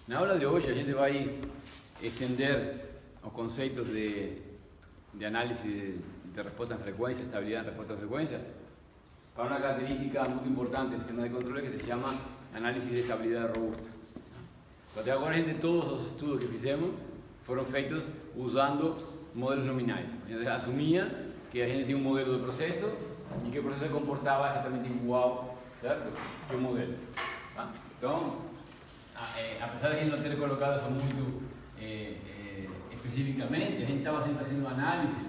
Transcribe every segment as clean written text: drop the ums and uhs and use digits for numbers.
Na aula de hoje a gente vai estender os conceitos de análise de resposta em frequência, estabilidade em resposta em frequência, para uma característica muito importante do sistema de controle que se chama análise de estabilidade robusta. Até agora, todos os estudos que fizemos foram feitos usando modelos nominais. A gente assumia que a gente tinha um modelo de processo e que o processo se comportava exatamente igual, certo? Que o modelo. Tá? Então, apesar de a gente não ter colocado isso muito especificamente, a gente estava sempre fazendo análise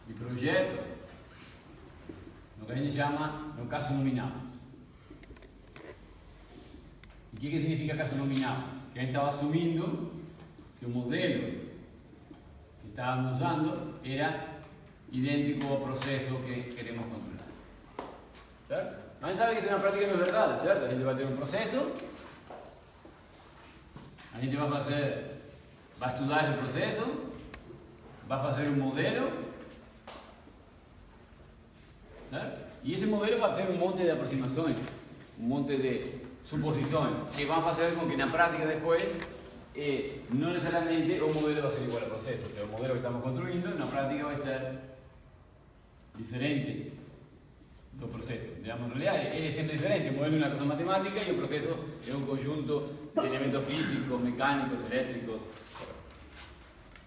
de projeto no que a gente chama no caso nominal. E o que significa caso nominal? Que a gente estava assumindo que o modelo que estávamos usando era idêntico ao processo que queremos controlar. Certo? Mas a gente sabe que isso na prática não é verdade, certo? A gente vai ter um processo, a gente vai estudar esse processo, vai fazer um modelo, certo? E esse modelo vai ter um monte de aproximações, um monte de suposições, que vão fazer com que na prática depois, não necessariamente o modelo vai ser igual ao processo, porque o modelo que estamos construindo na prática vai ser diferente do processo. Digamos, en realidad ele é sempre diferente, o modelo é uma coisa matemática e o processo é um conjunto de elementos físicos, mecânicos, elétricos.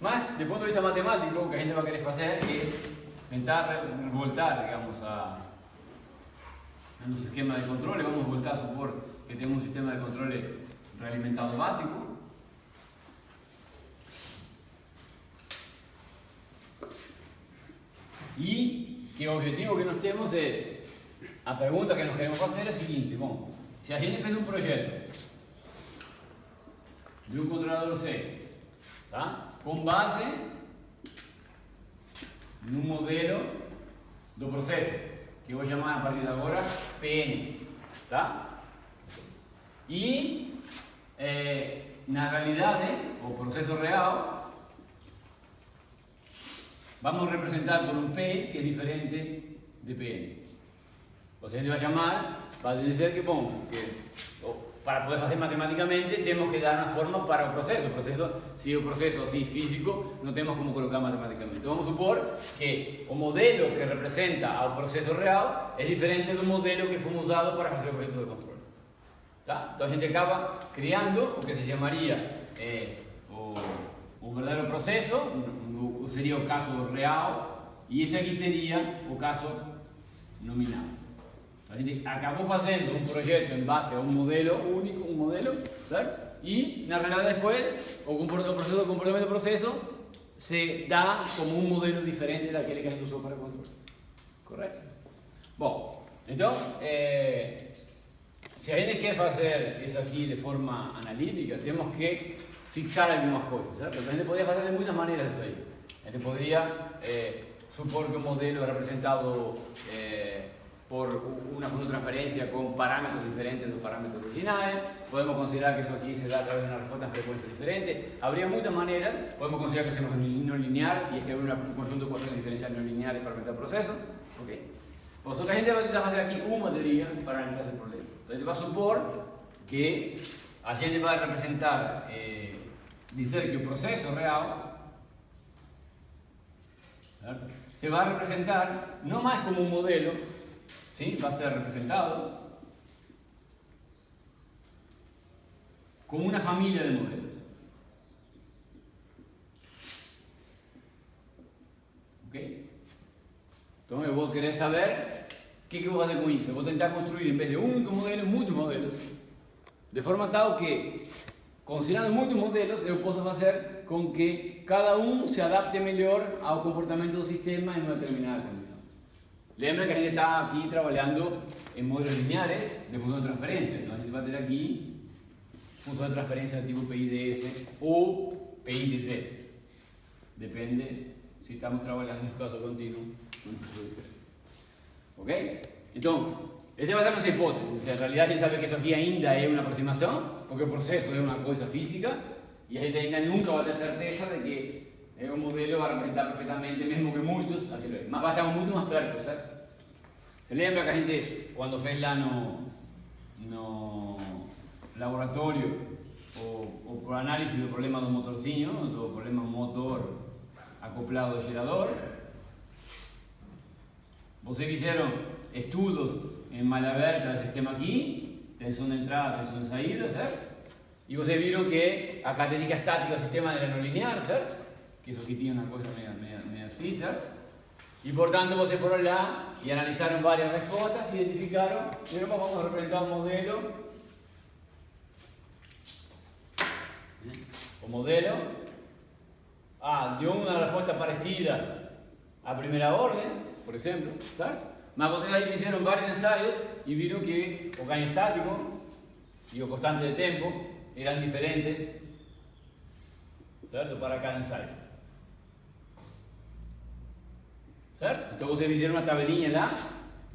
Mas, do ponto de vista matemático, o que a gente vai querer fazer é tentar voltar, digamos, a nosso esquema de controle. Vamos voltar a supor que temos um sistema de controle realimentado básico. E que o objetivo que nós temos é, a pergunta que nós queremos fazer é a seguinte: bom, se a gente fez um projeto de um controlador C, tá? Com base no modelo do processo, que eu vou chamar a partir de agora PN, tá? E, na realidade, o processo real, vamos representar por um P que é diferente de PN. Ou seja, a gente vai chamar, para dizer que, bom, para poder fazer matematicamente, temos que dar uma forma para o processo. O processo, se o processo assim físico, não temos como colocar matematicamente. Então vamos supor que o modelo que representa ao processo real é diferente do modelo que fomos usado para fazer o projeto de controle. Tá? Então a gente acaba criando o que se chamaria o verdadeiro processo, seria o caso real, e esse aqui seria o caso nominal. A gente acabou fazendo um projeto em base a um modelo único, um modelo, certo? E, na realidade, depois, o processo, o comportamento do processo se dá como um modelo diferente daquele que a gente usou para o controle. Correto? Bom, então, se a gente quer fazer isso aqui de forma analítica, temos que fixar algumas coisas, certo? A gente poderia fazer de muitas maneiras isso aí. A gente poderia supor que o modelo é representado por uma função de transferência com parâmetros diferentes dos parâmetros originais. Podemos considerar que isso aqui se dá a través de uma resposta em frequência diferente. Habría muitas maneiras. Podemos considerar que hacemos no linear e escrever um conjunto de equações diferenciais no lineares para aumentar o processo. Okay? Por isso, a gente vai tentar fazer aqui uma teoria para analisar esse problema. Então, a gente vai supor que a gente vai representar, dizer que o processo real, certo? Se vai representar não mais como um modelo, sim, vai ser representado como uma família de modelos. Ok? Então eu vou querer saber o que eu vou fazer com isso. Eu vou tentar construir, em vez de um único modelo, muitos modelos. De forma tal que, considerando muitos modelos, eu posso fazer com que cada um se adapte melhor ao comportamento do sistema em uma determinada condição. Lembra que a gente está aqui trabalhando em modelos lineares de função de transferência. Então a gente vai ter aqui função de transferência tipo PIDS ou PIDZ. Depende se estamos trabalhando em caso contínuo ou em caso diferente. Ok? Então, essa vai ser a nossa hipótese. Se, em realidade, a gente sabe que isso aqui ainda é uma aproximação, porque o processo é uma coisa física, e a gente ainda nunca vai ter certeza de que o modelo vai representar perfeitamente, mesmo que muitos, aquilo é. Mas vai estar muito mais perto, certo? Se lembra que a gente, quando fez lá no laboratorio o por análisis de problemas do motorcinho, do problema motor acoplado ao gerador. Vocês fizeram estudos em malha aberta do sistema aqui, tensão de entrada, tensão de saída, certo? E vocês viram que a característica estática do sistema era não linear, certo? Que isso aqui tinha uma coisa meio assim, certo? E portanto vocês foram lá e analisaram várias respostas, identificaram, e agora vamos representar um modelo. O modelo de uma resposta parecida à primeira ordem, por exemplo, certo? Mas vocês aí fizeram vários ensaios e viram que o ganho estático e o constante de tempo eram diferentes, certo? Para cada ensaio. Certo? Então vocês fizeram uma tabelinha lá,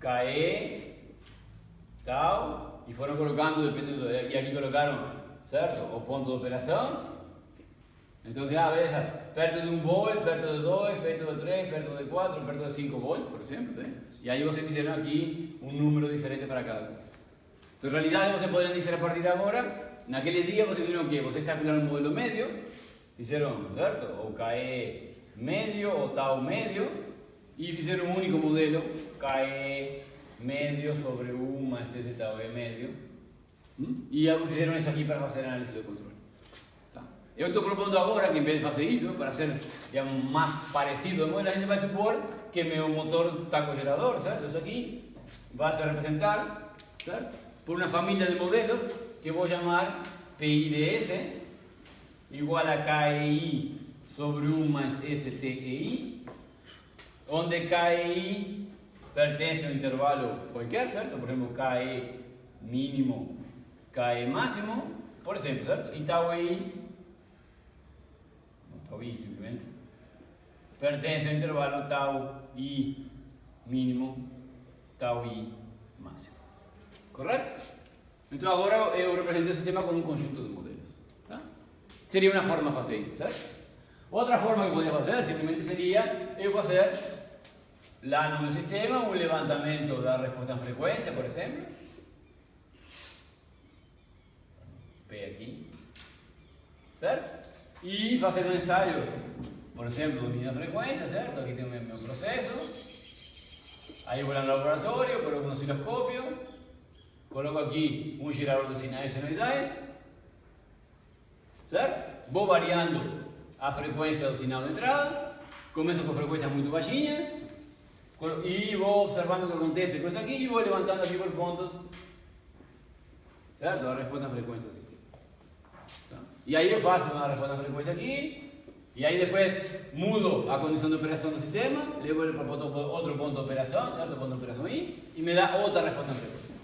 KE, tal, e foram colocando, dependendo, e aqui colocaram, certo? O ponto de operação. Então, beleza, perto de 1 volt, perto de 2, perto de 3, perto de 4, perto de 5 volts, por exemplo. Né? E aí vocês fizeram aqui um número diferente para cada coisa. Então, em realidade, vocês poderiam dizer a partir de agora, naquele dia vocês viram que vocês calcularam um modelo médio, fizeram, certo? O KE médio, o tau médio, e fizeram um único modelo, KE médio sobre 1 mais esse tau E médio, e fizeram isso aqui para fazer análise do controle. Eu estou propondo agora que, em vez de fazer isso, para ser digamos, mais parecido ao modelo, a gente vai supor que meu motor está com o gerador, certo? Isso aqui vai se representar, certo? Por uma família de modelos que eu vou chamar PIDS igual a KEI sobre 1 mais STEI, onde KEI pertence a um intervalo qualquer, certo? Por exemplo, KE mínimo, KE máximo, por exemplo, certo? E tau EI simplesmente pertence ao intervalo tau I mínimo, tau I máximo. Correto? Então agora eu represento o sistema com um conjunto de modelos. Tá? Seria uma forma de fazer isso, certo? Outra forma que podia fazer simplesmente seria eu fazer lá no meu sistema um levantamento da resposta em frequência, por exemplo. P aqui. Certo? E fazer um ensaio, por exemplo, de minha frequência, certo? Aqui tem o meu processo. Aí eu vou lá no laboratório, coloco no osciloscópio, coloco aqui um gerador de sinais senoidais, certo? Vou variando a frequência do sinal de entrada, começo com frequência muito baixinha, e vou observando o que acontece com isso aqui e vou levantando aqui por pontos, certo? A resposta à frequência assim. E aí eu faço uma resposta à frequência aqui, e aí depois mudo a condição de operação do sistema, levo ele para outro ponto de operação, certo? Ponto de operação I, e me dá outra resposta à frequência.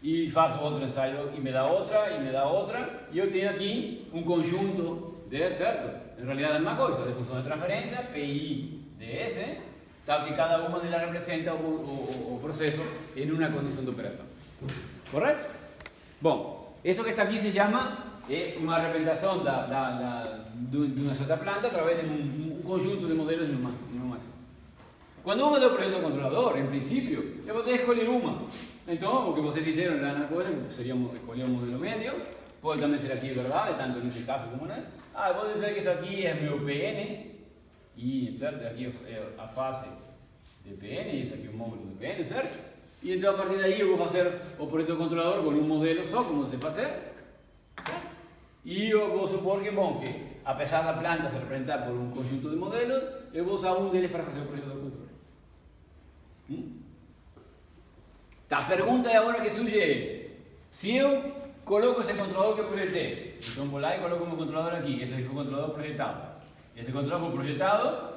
E faço outro ensaio e me dá outra, e eu tenho aqui um conjunto de, certo? Em realidade é a mesma coisa, de função de transferência, PI, DS, tal que cada uma delas representa o processo em uma condição de operação. Correto? Bom, isso que está aqui se chama uma representação de uma certa planta através de um conjunto de modelos de uma máquina. Quando eu mandei o projeto controlador, em princípio, eu vou ter que escolher uma. Então, o que vocês fizeram lá na coisa seria escolher um modelo médio, pode também ser aqui verdade, tanto nesse caso como nesse. Eu vou dizer que isso aqui é meu PN, e certo? Aqui é a fase de PN, e isso aqui é o módulo de PN, certo? E então, a partir daí, eu vou fazer o projeto controlador com um modelo só, como você fazer. E eu vou supor que, bom, que apesar da planta se representar por um conjunto de modelos, eu vou usar um deles para fazer o projeto de controle. Tá, a pergunta é agora que surge é, se eu coloco esse controlador que eu projetei, então vou lá e coloco o meu controlador aqui, esse foi o controlador projetado. Esse controlador foi projetado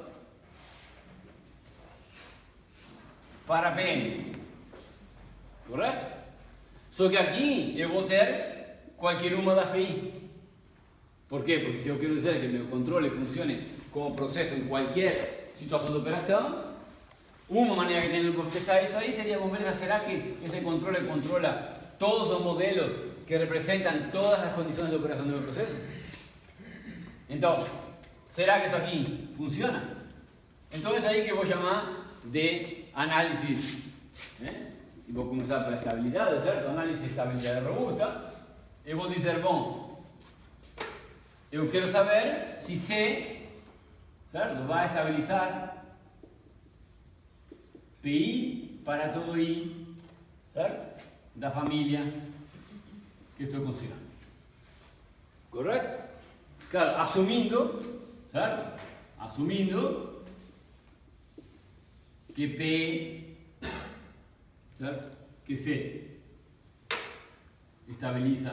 para PN, correto? Só que aqui eu vou ter qualquer uma das PI. Por quê? Porque se eu quero dizer que meu controle funcione como processo em qualquer situação de operação, uma maneira que tenho de testar isso aí seria, vamos ver, será que esse controle controla todos os modelos que representam todas as condições de operação do meu processo? Então, será que isso aqui funciona? Então é aí que eu vou chamar de análise, né? E vou começar pela estabilidade, certo? Análise de estabilidade robusta. eu vou dizer, bom, eu quero saber se C, certo? Vai estabilizar PI para todo I, certo? Da família que estou considerando. Correto? Claro, assumindo, certo? Assumindo que P, certo? Que C estabiliza,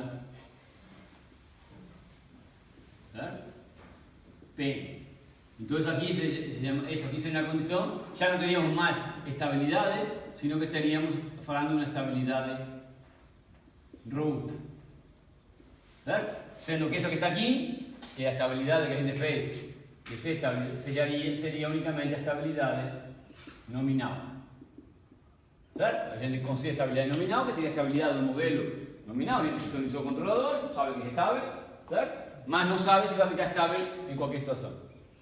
certo? P. Entonces aquí se llama, eso aquí sería una condición, ya no teníamos más estabilidad, sino que estaríamos hablando de una estabilidad robusta, certo? Sendo que eso que está aquí, que es la estabilidad que a gente fez, que sería únicamente a estabilidad nominal. Certo? A gente considera estabilidade nominal, que seria a estabilidade do modelo nominal, ele sintonizou o controlador, sabe que é estável, certo? Mas não sabe se vai ficar estável em qualquer situação.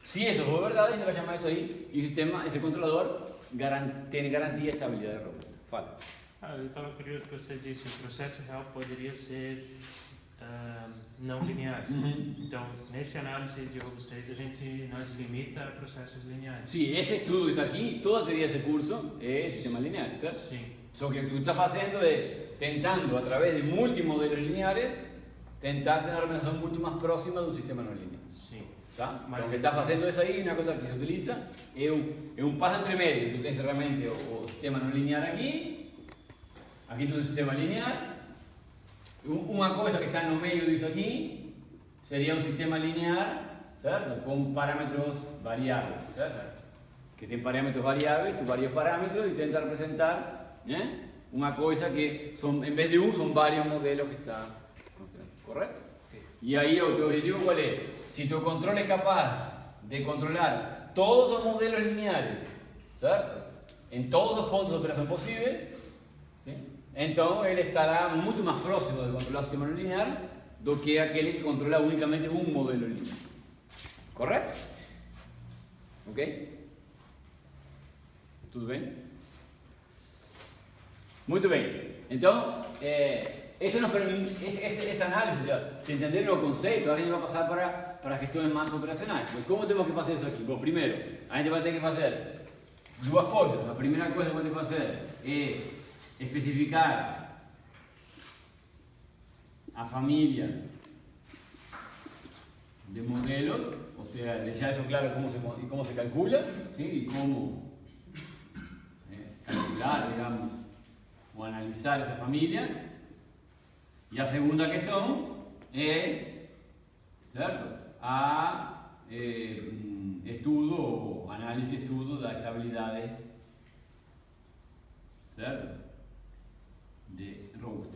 Se isso for verdade, a gente vai chamar isso aí, e o sistema, esse controlador, tem garantia de estabilidade robusta. Fala. Eu estava curioso que você disse que o processo real poderia ser não linear. Então, nessa análise de robustez, a gente nos limita a processos lineares. Sim, esse estudo que está aqui, toda a teoria desse curso é sistema linear, certo? Sim. Só que o que tu está fazendo é tentando, a través de multimodelos lineares, tentar ter uma representação muito mais próxima do sistema não linear. Sim. Tá? Então, o que está fazendo isso aí, uma coisa que se utiliza, é um passo entre medio. Tu tens realmente o sistema não linear aqui tu tens o sistema linear. Uma coisa que está no meio disso aqui seria um sistema linear, certo? Com parâmetros variáveis, certo? Que tem parâmetros variáveis, tu varia parâmetros e tenta representar, né? Uma coisa que são, em vez de são vários modelos que estão funcionando, correto? E aí o teu objetivo qual é? Se teu controle é capaz de controlar todos os modelos lineares, certo? Em todos os pontos de operação possíveis, ¿sí? Então ele estará muito mais próximo de controlar o sistema não linear do que aquele que controla unicamente um modelo linear. Correto? Ok? Tudo bem? Muito bem. Então, essa análise, se entenderam o conceito, agora a gente vai passar para questões mais operacionais. Mas como temos que fazer isso aqui? Bom, primeiro, a gente vai ter que fazer duas coisas. A primeira coisa que vamos ter que fazer é especificar a família de modelos, ou seja, deixar isso claro como se calcula, ¿sí? E como calcular, digamos, ou analisar essa família. E a segunda questão é, certo? A estudo, ou análise e estudo da estabilidade, certo? De robusta.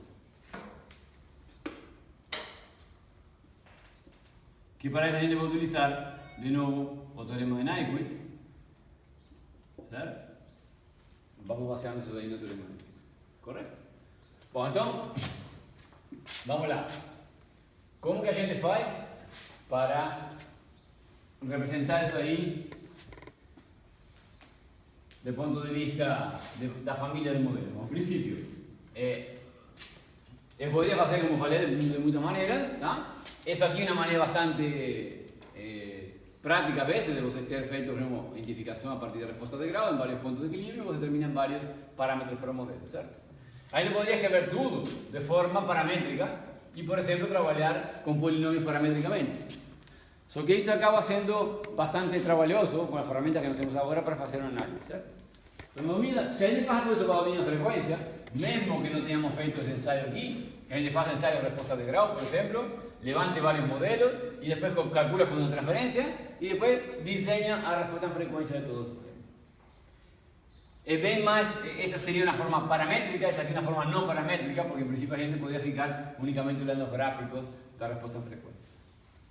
Que para isso a gente vai utilizar de novo o teorema de Nyquist, certo? Vamos baseando isso aí no teorema de Nyquist, correto? Bom, então, vamos lá. Como que a gente faz para representar isso aí do ponto de vista da família de modelos? Bom, a princípio, eu poderia fazer, como falei, de muitas maneiras, tá? Isso aqui é uma maneira bastante prática, a vezes, de você ter feito uma identificação a partir da resposta de grau, em vários pontos de equilíbrio, você determina vários parâmetros para o modelo, certo? Aí você poderia escrever tudo de forma paramétrica e, por exemplo, trabalhar com polinômios parametricamente. Só que isso acaba sendo bastante trabalhoso com as ferramentas que nós temos agora para fazer uma análise, certo? Então, se a gente passa tudo isso para a domínio de frequência, mesmo que não tenhamos feito esse ensaio aqui, que a gente faça ensaio de resposta de grau, por exemplo, levante vários modelos e depois calcula a função de transferência e depois desenha a resposta em frequência de todo o sistema. É bem mais, essa seria uma forma paramétrica, essa aqui uma forma não paramétrica, porque em princípio a gente poderia ficar unicamente olhando os gráficos da resposta em frequência.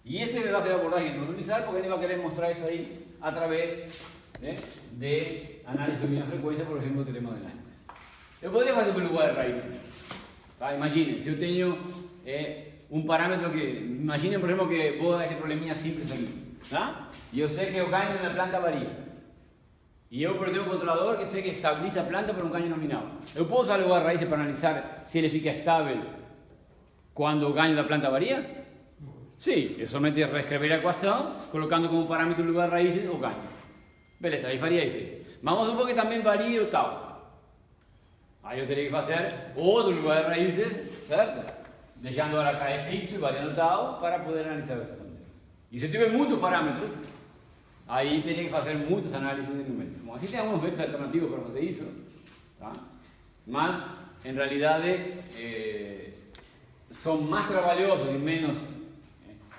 E esse vai ser a abordagem que vamos utilizar, porque a gente vai querer mostrar isso aí através de análise de minha frequência, por exemplo, o teorema de Nyquist. Eu poderia fazer pelo igual de raízes. Tá? Imaginem, se eu tenho um parâmetro que... Imaginem, por exemplo, que vou dar esse probleminha simples aqui. Tá? E eu sei que o ganho da planta varia. E eu tenho um controlador que sei que estabiliza a planta por um ganho nominal. Eu posso usar o igual de raízes para analisar se ele fica estável quando o ganho da planta varia? Sì, io somente reescrever a equação, colocando como parâmetro no lugar de raízes o ganho. Beleza, aí faria isso aí. Mas vamos supor que também varia o tal. Aí eu teria que fazer outro lugar de raízes, certo? Deixando agora cá fixo e variando tal para poder analisar o que está acontecendo. E se eu tiver muitos parâmetros, aí teria que fazer muitas análises de numéricos. Bom, aqui tem alguns métodos alternativos para fazer isso, tá? Mas, em realidade, são mais trabalhosos e menos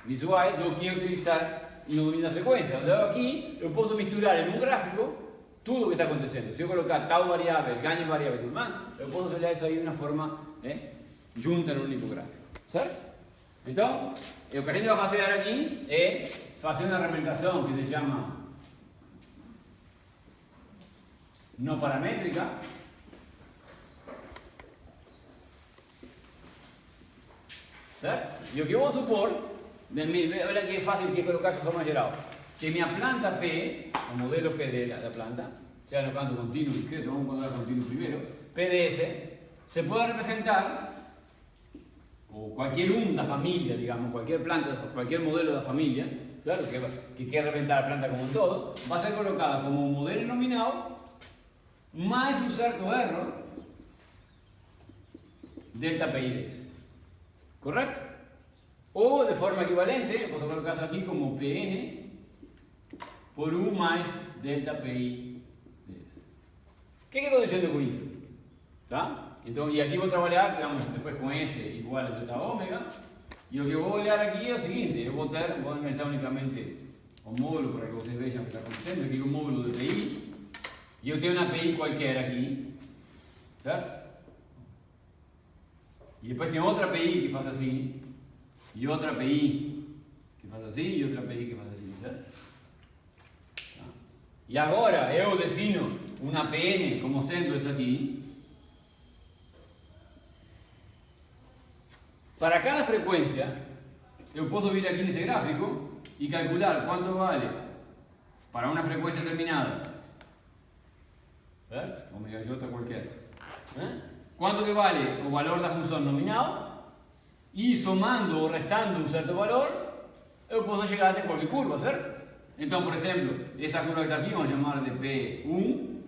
visuais do que utilizar no domínio da frequência. Onde aqui eu posso misturar em um gráfico tudo o que está acontecendo. Se eu colocar tal variável, ganho variável e tudo mais, eu posso olhar isso aí de uma forma junta num único gráfico. Certo? Então, o que a gente vai fazer aqui é fazer uma representação que se chama não paramétrica. Certo? E o que eu vou supor, olha que fácil que é colocar essa forma geral, que minha planta P, o modelo P da planta, seja no canto contínuo discreto, vamos encontrar contínuo primeiro, PDS, se pode representar, ou qualquer da família, digamos, qualquer planta, qualquer modelo da família, claro, que quer representar a planta como um todo, vai ser colocada como um modelo nominal mais um certo erro delta PI desse. ¿Correcto? O de forma equivalente, posso colocar isso aqui como Pn por 1 mais delta Pi ds. O que estou dizendo com isso? Tá? Então, e aqui vou trabalhar, digamos, depois com S igual a delta ômega, e o que eu vou olhar aqui é o seguinte, eu vou analisar unicamente o módulo para que vocês vejam o que está acontecendo, aqui o módulo de Pi, e eu tenho uma Pi qualquer aqui, certo? E depois tem outra PI que faz assim, e outra PI que faz assim, e outra PI que faz assim, certo? E agora eu defino uma PN como sendo essa aqui. Para cada frequência, eu posso vir aqui nesse gráfico e calcular quanto vale para uma frequência determinada, certo? Omega J qualquer. Quanto que vale o valor da função nominal e somando ou restando um certo valor, eu posso chegar até qualquer curva, certo? Então, por exemplo, essa curva que está aqui, vamos chamar de P1,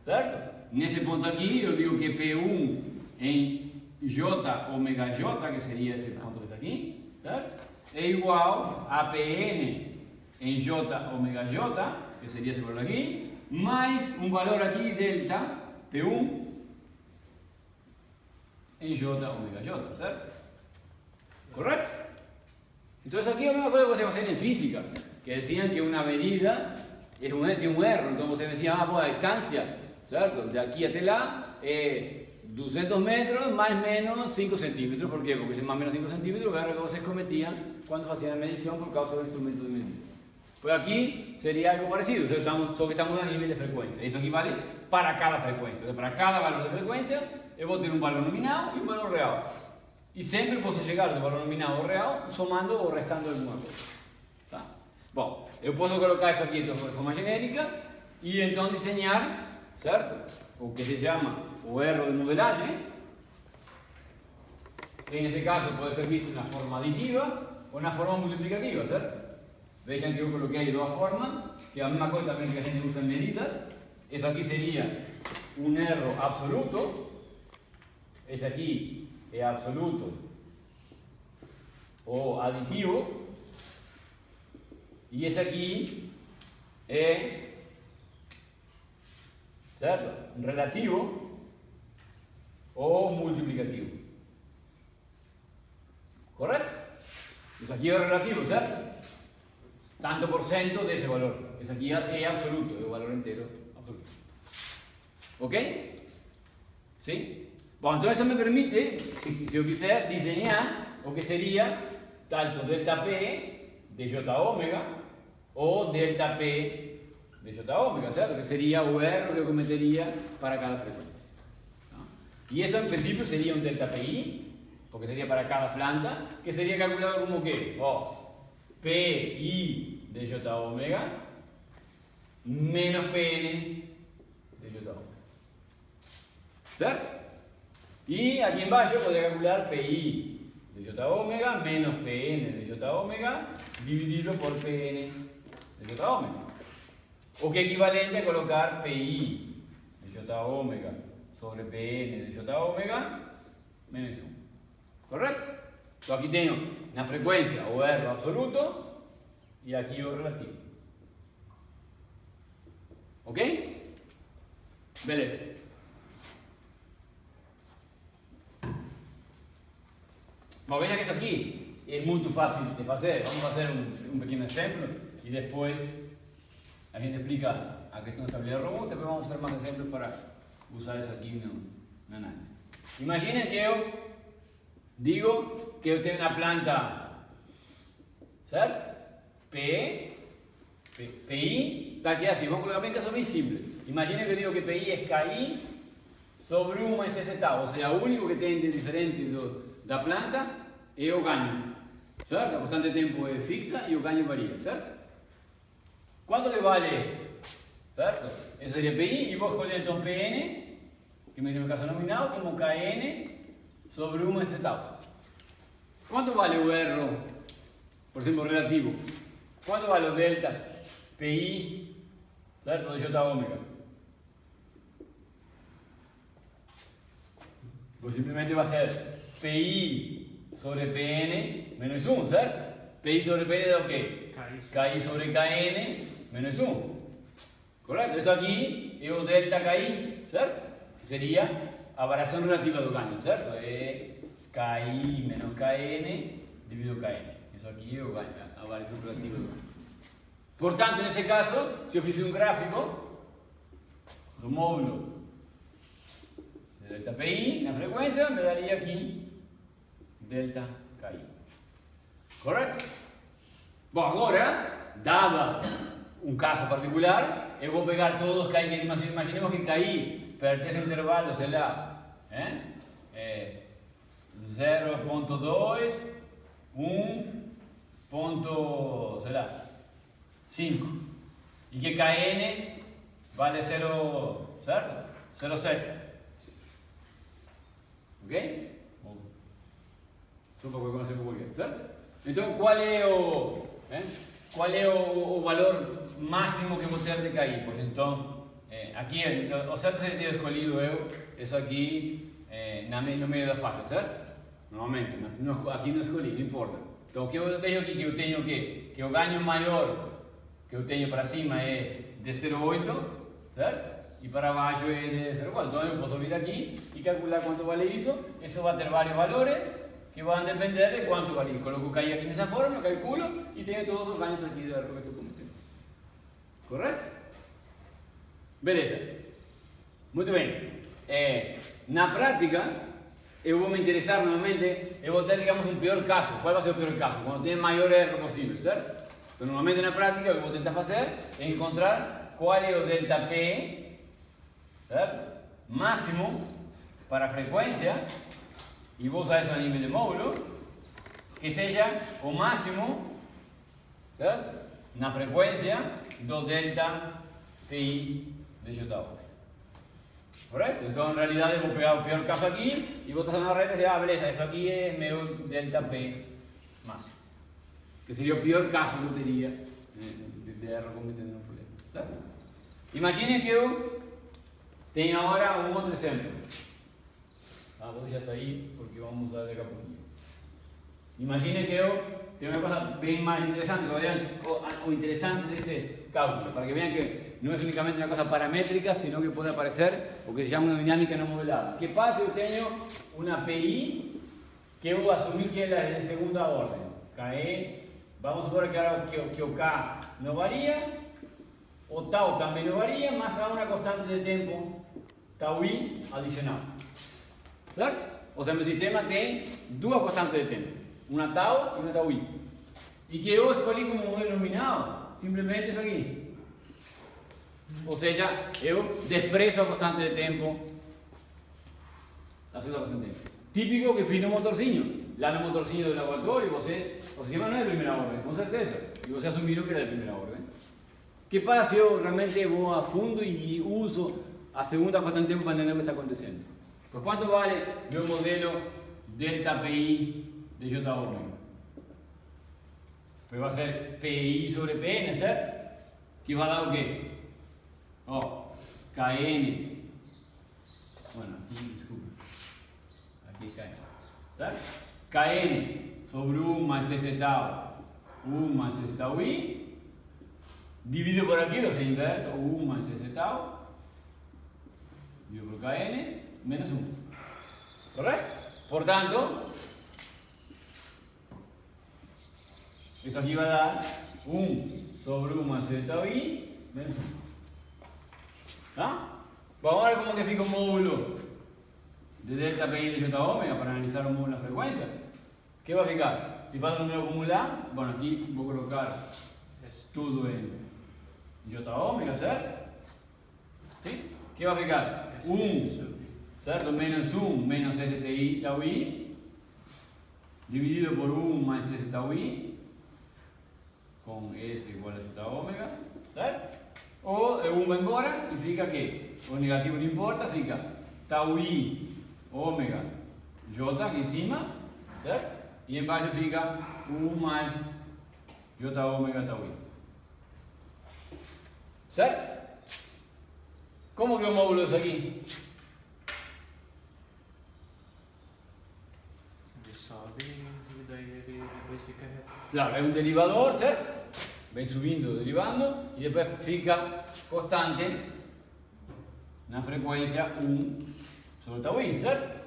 certo? Nesse ponto aqui, eu digo que P1 em J ômega J, que seria esse ponto que está aqui, certo? É igual a Pn em J ômega J, que seria esse valor aqui, mais um valor aqui, delta, P1, em J ômega J, certo? Correto? Então, isso aqui é a mesma coisa que você fazia em física, que diziam que uma medida tem um erro, então você dizia, a distância, certo? De aqui até lá é 200 metros mais ou menos 5 centímetros. Por quê? Porque se mais ou menos 5 centímetros, o erro que vocês cometiam quando faziam a medição por causa do instrumento de medida. Pues aqui seria algo parecido, só que estamos a nível de frequência. Isso aqui vale para cada frequência. Então, para cada valor de frequência, eu vou ter um valor nominal e um valor real. E sempre posso chegar do valor nominal ao real, somando ou restando alguma coisa. Tá? Bom, eu posso colocar isso aqui de forma genérica e então desenhar, certo? O que se chama o erro de modelagem. Nesse caso pode ser visto na forma aditiva ou na forma multiplicativa, certo? Vejam que eu coloquei duas formas, que é a mesma coisa também que a gente usa em medidas. Isso aqui seria um erro absoluto. Esse aqui é absoluto ou aditivo. E esse aqui é, certo? Relativo ou multiplicativo. Correto? Isso aqui é relativo, certo? Tanto por cento desse valor. Esse aqui é absoluto, é o valor inteiro absoluto. Ok? Sim? Bom, então isso me permite, se eu quiser, desenhar o que seria tanto delta P de J ômega ou delta P de J ômega, certo? Que seria o erro que eu cometeria para cada frequência. E isso, em princípio, seria um delta PI, porque seria para cada planta, que seria calculado como que? PI de J ômega menos PN de J ômega. Certo? E aqui embaixo eu poderia calcular PI de J de J omega menos Pn de J omega dividido por Pn de J omega. O que es equivalente a colocar Pi de J omega sobre Pn de J omega menos 1. ¿Correcto? Entonces aquí tengo una frecuencia o R absoluto y aquí O relativo. ¿Ok? Beleza. Mas veja que isso aqui é muito fácil de fazer. Vamos fazer um pequeno exemplo e depois a gente explica a questão da estabilidade robusta. Depois vamos fazer mais exemplos para usar isso aqui na análise. Imaginem que eu digo que eu tenho uma planta, certo? PI está aqui assim. Vamos colocar bem caso bem simples. Imaginem que eu digo que PI é KI sobre 1 mais SZ, ou seja, o único que tem de diferente da planta é o ganho, certo? A constante de tempo é fixa e o ganho varia, certo? Quanto que vale, certo? Isso seria PI e vou escolher então PN, que me deu no caso nominal, como KN sobre 1 mais SZ. Quanto vale o R, por exemplo, relativo? Quanto vale o delta PI, certo? De J omega? Pues simplesmente vai ser PI sobre PN menos 1, certo? PI sobre PN dá o quê? KI sobre KN menos 1. Correto? Isso aqui é o delta KI, certo? Que seria a variação relativa do ganho, certo? É KI menos KN dividido KN. Isso aqui é o ganho, a variação relativa do ganho. Portanto, nesse caso, se eu fizer um gráfico do módulo delta PI na frequência, me daria aqui delta KI. Correto? Bom, agora, dado um caso particular, eu vou pegar todos os KI que imaginemos que KI pertence a intervalo, sei lá, 0.2, 1.5 e que KN vale 0, certo? 0,7. Ok? Só para conhecer o porquê, certo? Então, qual é o valor máximo que vou ter de KI? Pois então, aqui, o certo seria ter escolhido eu, isso aqui no meio da faixa, certo? Normalmente, mas aqui não escolhi, não importa. Então, o que eu vejo aqui que eu tenho que o ganho maior que eu tenho para cima é de 0,8, certo? E para baixo é de 0,4. Então eu posso vir aqui e calcular quanto vale isso. Isso vai ter vários valores que vão depender de quanto vale. Coloco o KI aqui nessa forma, calculo e tenho todos os ganhos aqui da erro que estou cometendo. Correto? Beleza. Muito bem. Na prática, eu vou me interessar normalmente, eu vou ter, digamos, um pior caso. Qual vai ser o pior caso? Quando tem o maior erro possível, certo? Então, normalmente na prática, o que eu vou tentar fazer é encontrar qual é o delta P, certo? Máximo para a frequência, e vou usar isso a nível de módulo, que seja o máximo, certo? Na frequência do delta PI de J. Correto? Então, em realidade, eu vou pegar o pior caso aqui e vou trazer uma reta e dizer, beleza, isso aqui é meu delta P máximo. Que seria o pior caso que eu teria de erro cometendo um problema. Certo? Imaginem que eu tenho agora um outro exemplo. Vou deixar sair porque vamos usar daqui a pouquinho. Imaginem que eu tenho uma coisa bem mais interessante. O interessante desse cálculo, para que vejam que não é unicamente uma coisa paramétrica, sino que pode aparecer o que se chama uma dinâmica não modelada. Que passa se eu tenho uma PI que eu assumir que ela é de segunda ordem. KE, vamos supor que o K não varia, o tau também não varia, mas há uma constante de tempo, tau I, adicional. Certo? Ou seja, meu sistema tem duas constantes de tempo, uma tau e uma tau I. E que eu escolhi como modelo nominal, simplesmente isso aqui. Ou seja, eu desprezo a constante de tempo. A segunda constante de tempo. Típico que fiz no motorzinho. Lá no motorzinho do laboratório, o sistema não é de primeira ordem, com certeza. E você assumiram que era de primeira ordem. Que passa se eu realmente vou a fundo e uso a segunda constante de tempo para entender o que está acontecendo? Pues quanto vale meu modelo delta PI de J omega. Pues va a ser PI sobre PN, ¿cierto? Que va a dar o qué? KN. Bueno, aquí, disculpe. Aquí es KN. ¿Cierto? KN sobre 1 más S tau, 1 más S tau I, dividido por aquí, lo se inverte, 1 más S tau, dividido por KN, menos 1. ¿Correcto? Por tanto, eso aquí va a dar 1 sobre 1 más S tau I, menos 1. ¿Ah? Vamos a ver cómo que fica un módulo de delta PI de J omega para analizar un módulo de frecuencia. ¿Qué va a ficar? Si faço o número acumular, bueno, aquí voy a colocar todo en J omega, ¿cierto? ¿Sí? ¿Qué va a ficar? 1, ¿cierto? Menos 1 menos STI tau I, dividido por 1 más S tau I, con S igual a J omega, ¿cierto? O el 1 va embora y fica que o negativo no importa, fica tau I omega J aquí encima, ¿cierto? Y en baixo fica 1 más J omega tau I. ¿Certo? Como que é o módulo isso aqui? Ele sobe e daí ele depois fica reto. Claro, é um derivador, certo? Vem subindo, derivando, e depois fica constante na frequência 1 sobre tau I, certo?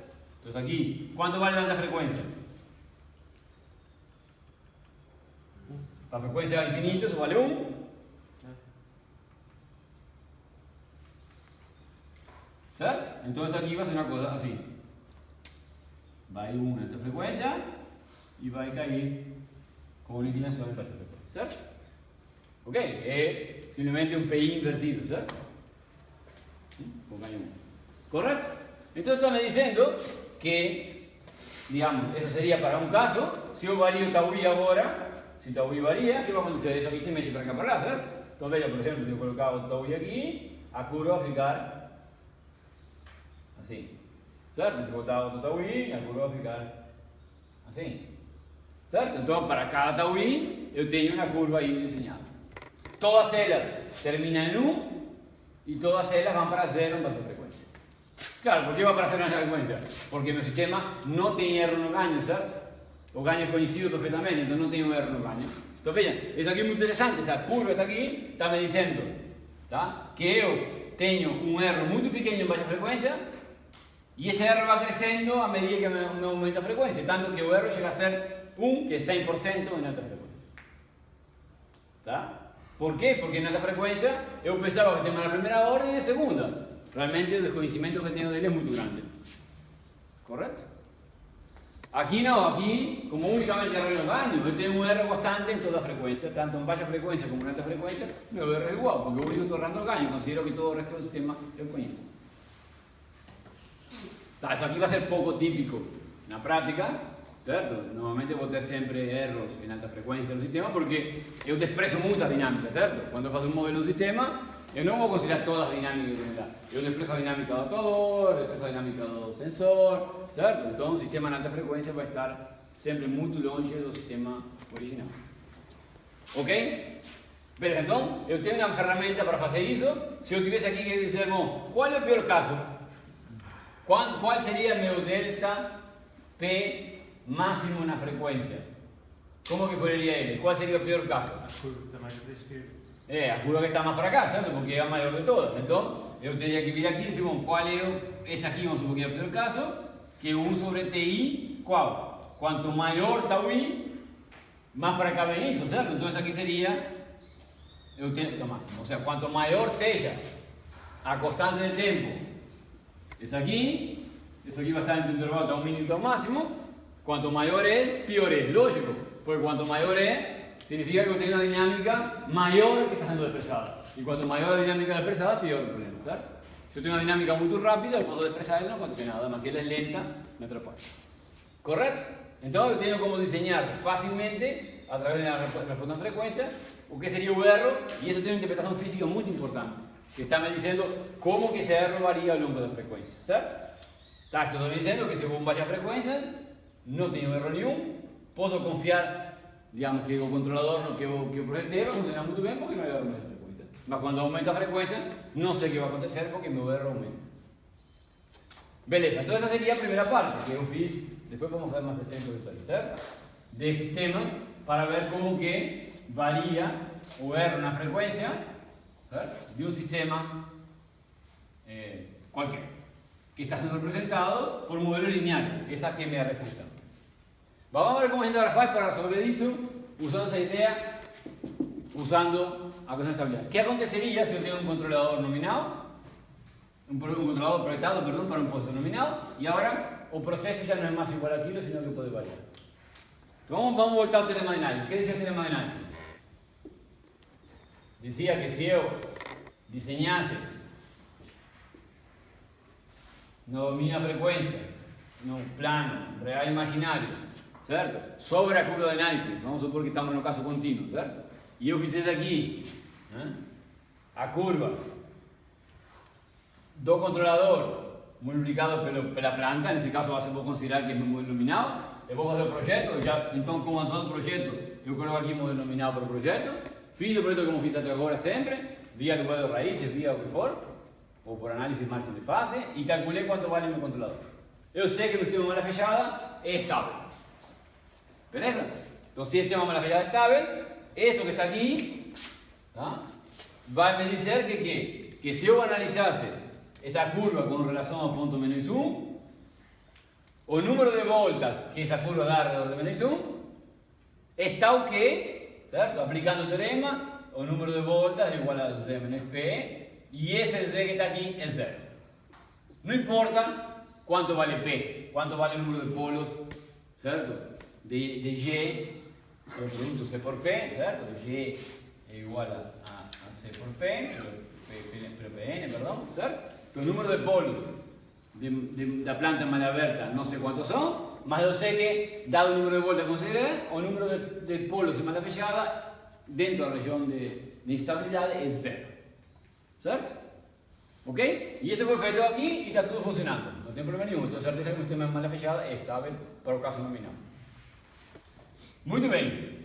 Então aqui, quanto vale a frequência? La frecuencia infinita, eso vale 1. ¿Cierto? Entonces aquí va a ser una cosa así. Va a ir 1 en esta frecuencia y va a caer con una inclinación en esta frecuencia. ¿Cierto? Ok, es simplemente un PI invertido, ¿cierto? ¿Correcto? Entonces está me diciendo que, digamos, eso sería para un caso, si yo varío tau I ahora. Si tau I varía, ¿qué va a acontecer? Eso aquí se mexe para acá para lá, ¿cierto? Entonces, por ejemplo, si yo colocaba tau I aquí, a curva va a ficar así. ¿Cierto? Si botaba otro tau I, a curva va a ficar así. ¿Cierto? Entonces, para cada tau I, yo tengo una curva ahí diseñada. Todas ellas terminan en 1 y todas ellas van para 0 en base a frecuencia. Claro, ¿por qué va para 0 en base a frecuencia? Porque mi sistema no tiene erro no ganho, ¿cierto? O ganho coincide perfeitamente, então não tem um erro no ganho. Então vejam, isso aqui é muito interessante, essa curva está aqui, está me dizendo, tá? Que eu tenho um erro muito pequeno em baixa frequência e esse erro vai crescendo à medida que me aumenta a frequência, tanto que o erro chega a ser 1, que é 100% em alta frequência. Tá? Por quê? Porque em alta frequência eu pensava que tinha na primeira ordem e na segunda. Realmente o desconhecimento que tenho dele é muito grande. Correto? Aquí no, aquí como únicamente arreglo daño, yo tengo un R constante en toda frecuencia, tanto en baja frecuencia como en alta frecuencia, mi R es igual, porque único estoy ahorrando el daño, considero que todo el resto del sistema es conozco. Eso aquí va a ser poco típico en la práctica, ¿cierto? Normalmente voy a tener siempre errores en alta frecuencia del sistema porque yo te expreso muchas dinámicas, ¿cierto? Cuando hago un modelo de un sistema, yo no voy a considerar todas las dinámicas de unidad. Yo te expreso la dinámica del actuador, te expreso la dinámica del sensor, ¿cierto? Então, o sistema en alta frecuencia va a estar siempre muy longe del sistema original. ¿Ok? Pero entonces, yo tengo una herramienta para hacer eso. Si yo tuviese aquí que decir, ¿cuál es el peor caso? ¿Cuál sería mi delta P máximo en la frecuencia? ¿Cómo que escolhería él? ¿Cuál sería el peor caso? A curva está mais para a esquerda. A curva que está más para acá, ¿cierto? Porque es la mayor de todas. Entonces, yo tendría que mirar aquí y decir, ¿cuál es aquí? Vamos a suponer que es el peor caso. Que 1 sobre TI, ¿cuál? Cuanto mayor tau I, más para acá ven eso, ¿cierto? Entonces aquí sería el tiempo máximo. O sea, cuanto mayor sea a constante de tiempo, eso aquí va a estar en tu intervalo tau mínimo y tau máximo. Cuanto mayor es, peor es, lógico. Porque cuanto mayor es, significa que tiene una dinámica mayor que está siendo expresada. Y cuanto mayor la dinámica expresada, peor el problema, ¿cierto? Si yo tengo una dinámica muy rápida, puedo expresarla, no acontece nada, más si ella es lenta, me atrapa. ¿Correcto? Entonces yo tengo como diseñar fácilmente, a través de la respuesta en frecuencia, o qué sería un error, y eso tiene una interpretación física muy importante, que está me diciendo cómo que ese error varía a lo largo de la frecuencia, ¿cierto? Está, esto está me diciendo que según vaya frecuencia, no tiene error ni un, posso confiar, digamos, que o controlador que o projeto vai funcionar muito bem porque não vai aumentar a frequência. Mas quando aumenta a frequência, não sei o que vai acontecer porque meu erro aumenta. Beleza, então essa seria a primeira parte que eu fiz. Depois vamos fazer mais exemplos disso aí, certo? De sistema para ver como que varia o erro na frequência, certo? De um sistema qualquer, que está sendo representado por modelos lineares. Essa aqui é a minha restrição. Vamos ver como a gente agora faz para resolver isso, usando essa ideia, usando a questão de estabilidade. O que aconteceria se eu tenho um controlador nominal, um controlador projetado, perdão, para um posto nominal, e agora o processo já não é mais igual àquilo, sino que pode variar. Então vamos voltar ao teorema de Nagel. O que dizia o teorema de Nagel? Dizia que se eu desenhasse no domínio da frequência, no plano real imaginário, certo? Sobre a curva de Nagel, vamos supor que estamos no caso contínuo, certo? E eu fizesse aqui, né, a curva do controlador multiplicado pela planta, nesse caso vou considerar que é meu modelo nominal, eu vou fazer o projeto, então como avançado o projeto, eu coloco aqui o modelo nominal para o projeto, fiz o projeto como fiz até agora sempre, via aluguel de raízes, via o que for, ou por análise de margem de fase, e calculei quanto vale meu controlador. Eu sei que meu sistema de malha fechada é estável. Beleza? Então se este sistema de malha fechada é estável, isso que está aqui, tá, vai me dizer que se eu analisasse essa curva com relação ao ponto menos 1, o número de voltas que essa curva dá ao redor de menos 1 está o que, certo? Aplicando o teorema, o número de voltas é igual a Z menos P, e esse Z que está aqui é zero. Não importa quanto vale P, quanto vale o número de polos, certo? De G, é o produto C por P, certo? G é igual a C por P, pero Pn, perdão, certo? Então o número de polos da planta em malha aberta não sei quantos são, mas eu sei que, dado o número de voltas a considerar, o número de polos em malha fechada dentro da região de instabilidade é zero. Certo? Ok? E isso foi feito aqui e está tudo funcionando. Não tem problema nenhum. Tenho certeza que o sistema de malha fechada é estável para o caso nominal. Muito bem.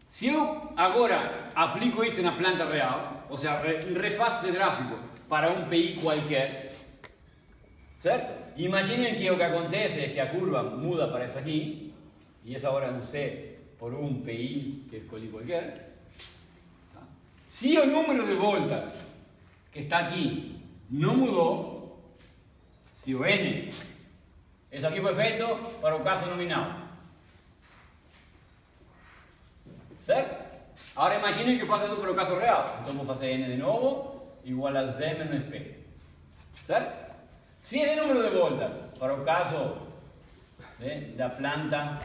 Se eu agora aplico isso na planta real, ou seja, refaço esse gráfico para um PI qualquer, certo? Imaginem que o que acontece é que a curva muda para essa aqui, e essa agora é um C por um PI que escolhi qualquer. Tá? Se o número de voltas que está aqui não mudou, se o N, isso aqui foi feito para o caso nominal. Certo? Agora imaginem que eu faço isso para o caso real. Então vou fazer N de novo, igual a Z menos P. Certo? Se esse número de voltas, para o caso da planta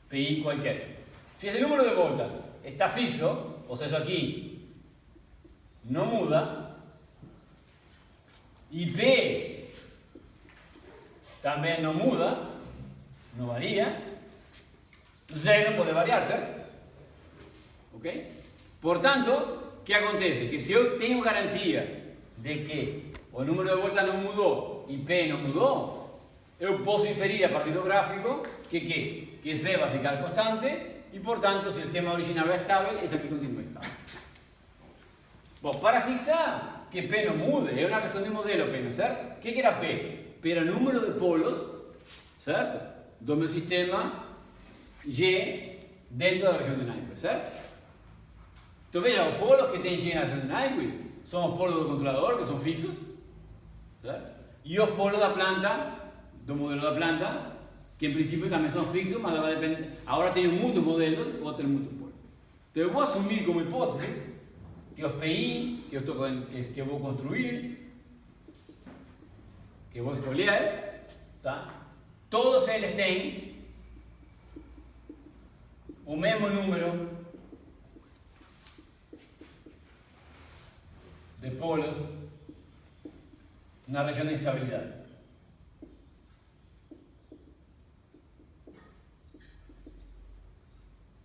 PI qualquer, se esse número de voltas está fixo, ou seja, isso aqui não muda, e P também não muda, não varia, Z não pode variar, certo? Ok? Portanto, o que acontece? Que se eu tenho garantia de que o número de voltas não mudou e P não mudou, eu posso inferir a partir do gráfico que Z vai ficar constante e, portanto, se o sistema original é estável, esse aqui continua estável. Bom, para fixar que P não mude, é uma questão de modelo apenas, certo? O que era P? P era o número de polos, certo? Do meu sistema G dentro da região de Nyquist, certo? Então veja, os polos que tem G na região de Nyquist são os polos do controlador, que são fixos, certo? E os polos da planta, do modelo da planta, que em princípio também são fixos, mas vai depender. Agora tenho muitos modelos, pode ter muitos polos. Então eu vou assumir como hipótese que os PI que eu vou construir, que eu vou escolher, tá? Todos eles têm o mesmo número de polos na região de instabilidade.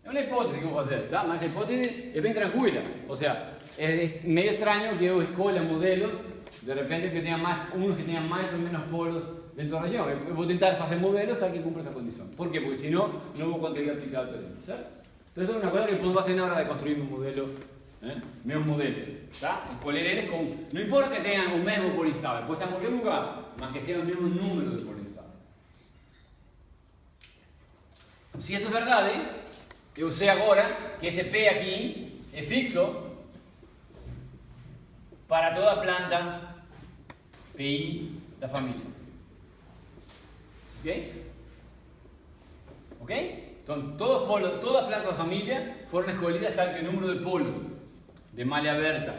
É uma hipótese que eu vou fazer, tá? Mas a hipótese é bem tranquila. Ou seja, é meio estranho que eu escolha modelos, de repente que tenha mais, unos que tenham mais ou menos polos dentro da região. Eu vou tentar fazer modelos tal que cumpra essa condição. Por quê? Porque senão não vou conseguir aplicar o teorema, certo? Então essa é uma coisa que posso fazer na hora de construir meu modelo, meus modelos, tá? Escolher eles com... Não importa que tenham o mesmo polo instável, pode estar em qualquer lugar, mas que seja o mesmo número de polo instável. Se isso é verdade, eu sei agora que esse P aqui é fixo para toda a planta PI da família. Ok? Ok? Então, toda a planta da família foram escolhidas tal que o número de polos de malha aberta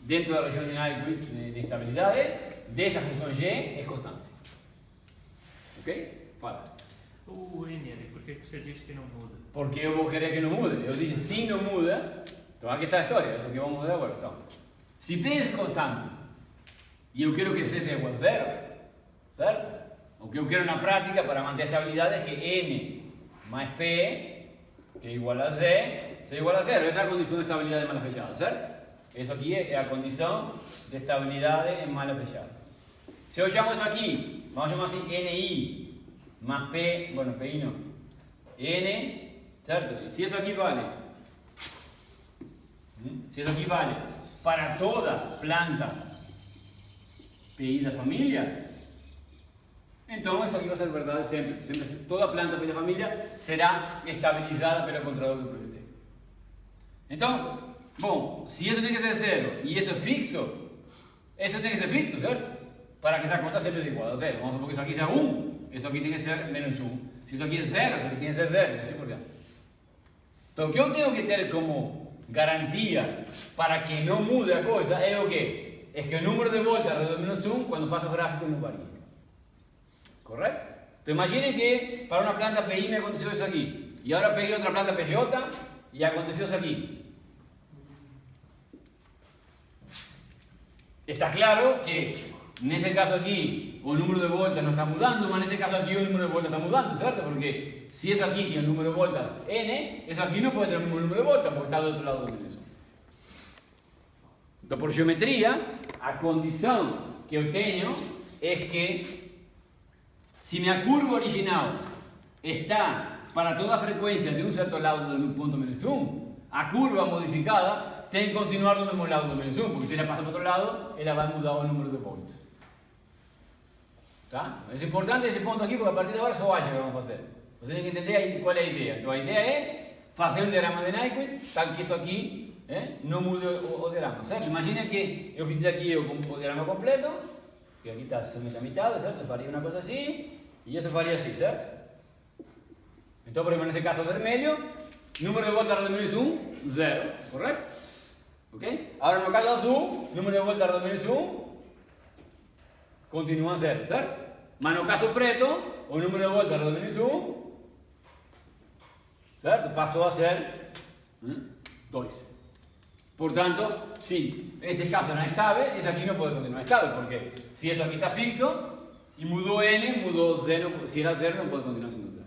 dentro da região de Nyquist de estabilidade dessa função G é constante. Ok? Fala. O N ali, por que você disse que não muda? Porque eu vou querer que não mude. Eu disse, se não muda, então aqui está a história, isso que vamos ver agora. Então, se P é constante e eu quero que C seja igual a zero, certo? O que eu quero na prática para manter a estabilidade é que N mais P, que é igual a Z, seja igual a zero. Essa é a condição de estabilidade em malha fechada, certo? Isso aqui é a condição de estabilidade em malha fechada. Se eu chamo isso aqui, vamos chamar assim NI más P, bueno, PI no, N, certo? Se isso aqui vale, para toda planta PI da família, então isso aqui vai ser verdade sempre. Toda planta PI da família será estabilizada pelo controlador que eu projetei. Então, bom, se isso tem que ser zero e isso é fixo, isso tem que ser fixo, certo? Para que essa conta sempre seja igual a zero. Vamos supor que isso aqui seja 1, isso aqui tem que ser menos 1. Se isso aqui é zero, isso aqui tem que ser zero, e assim por diante. Então, o que eu tenho que ter como garantia para que não mude a coisa é o quê? É que o número de voltas ao redor de menos 1, quando faço o gráfico, não varia. Correto? Então, imaginem que para uma planta PI me aconteceu isso aqui. E agora peguei outra planta PJ e aconteceu isso aqui. Está claro que nesse caso aqui o número de voltas não está mudando, mas nesse caso aqui o número de voltas está mudando, certo? Porque se isso aqui tem o número de voltas n, isso aqui não pode ter o mesmo número de voltas porque está do outro lado do menos 1. Então, por geometria, a condição que eu tenho é que se minha curva original está para toda a frequência de um certo lado do ponto menos 1, a curva modificada tem que continuar do mesmo lado do menos 1, porque se ela passa para outro lado, ela vai mudar o número de volts. Tá? É importante esse ponto aqui, porque a partir de agora só acha que vamos fazer. Você tem que entender qual é a ideia. Então a ideia é fazer um diagrama de Nyquist, tal que isso aqui não mude o diagrama, certo? Imagina que eu fiz aqui o diagrama completo, que aqui está somente a metade, certo? Eu faria uma coisa assim, e isso faria assim, certo? Então, por exemplo, nesse caso vermelho, número de voltas ao menos 1, 0, correto? Ok? Agora no caso azul, número de voltas ao menos 1 continua 0, certo? Mas no caso preto, o número de voltas ao menos 1, certo? Passou a ser 2. Portanto, se este caso não é estável, esse aqui não pode continuar estável, porque se isso aqui está fixo e mudou n, mudou 0, se era 0 não pode continuar sendo 0.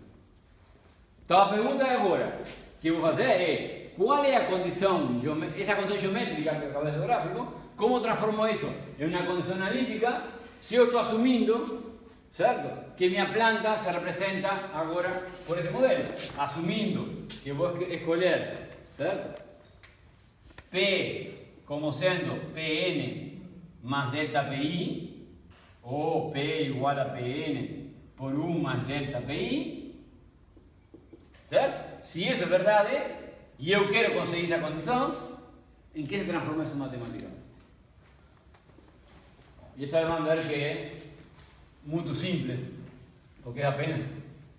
Então a pergunta agora que eu vou fazer é: qual é a condição, essa condição geométrica que eu acabei de fazer o gráfico, como transformo isso em uma condição analítica se eu estou assumindo, certo, que minha planta se representa agora por esse modelo, assumindo que vou escolher, certo, P como sendo Pn mais delta Pi, ou P igual a Pn por 1 mais delta Pi, certo? Se isso é verdade, e eu quero conseguir essa condição, em que se transforma isso matematicamente? E essa vão ver que é muito simples, porque é apenas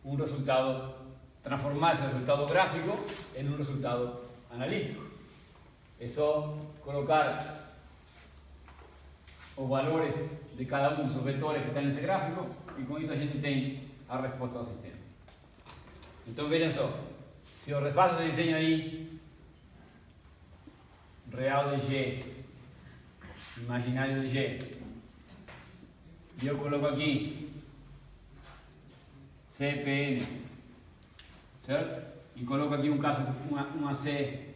um resultado, transformar esse resultado gráfico em um resultado analítico. É só colocar os valores de cada um dos vetores que estão nesse gráfico e com isso a gente tem a resposta ao sistema. Então vejam só, se eu refaço o desenho aí, real de G, imaginário de G, e eu coloco aqui CPN, certo? E coloco aqui um caso, uma C,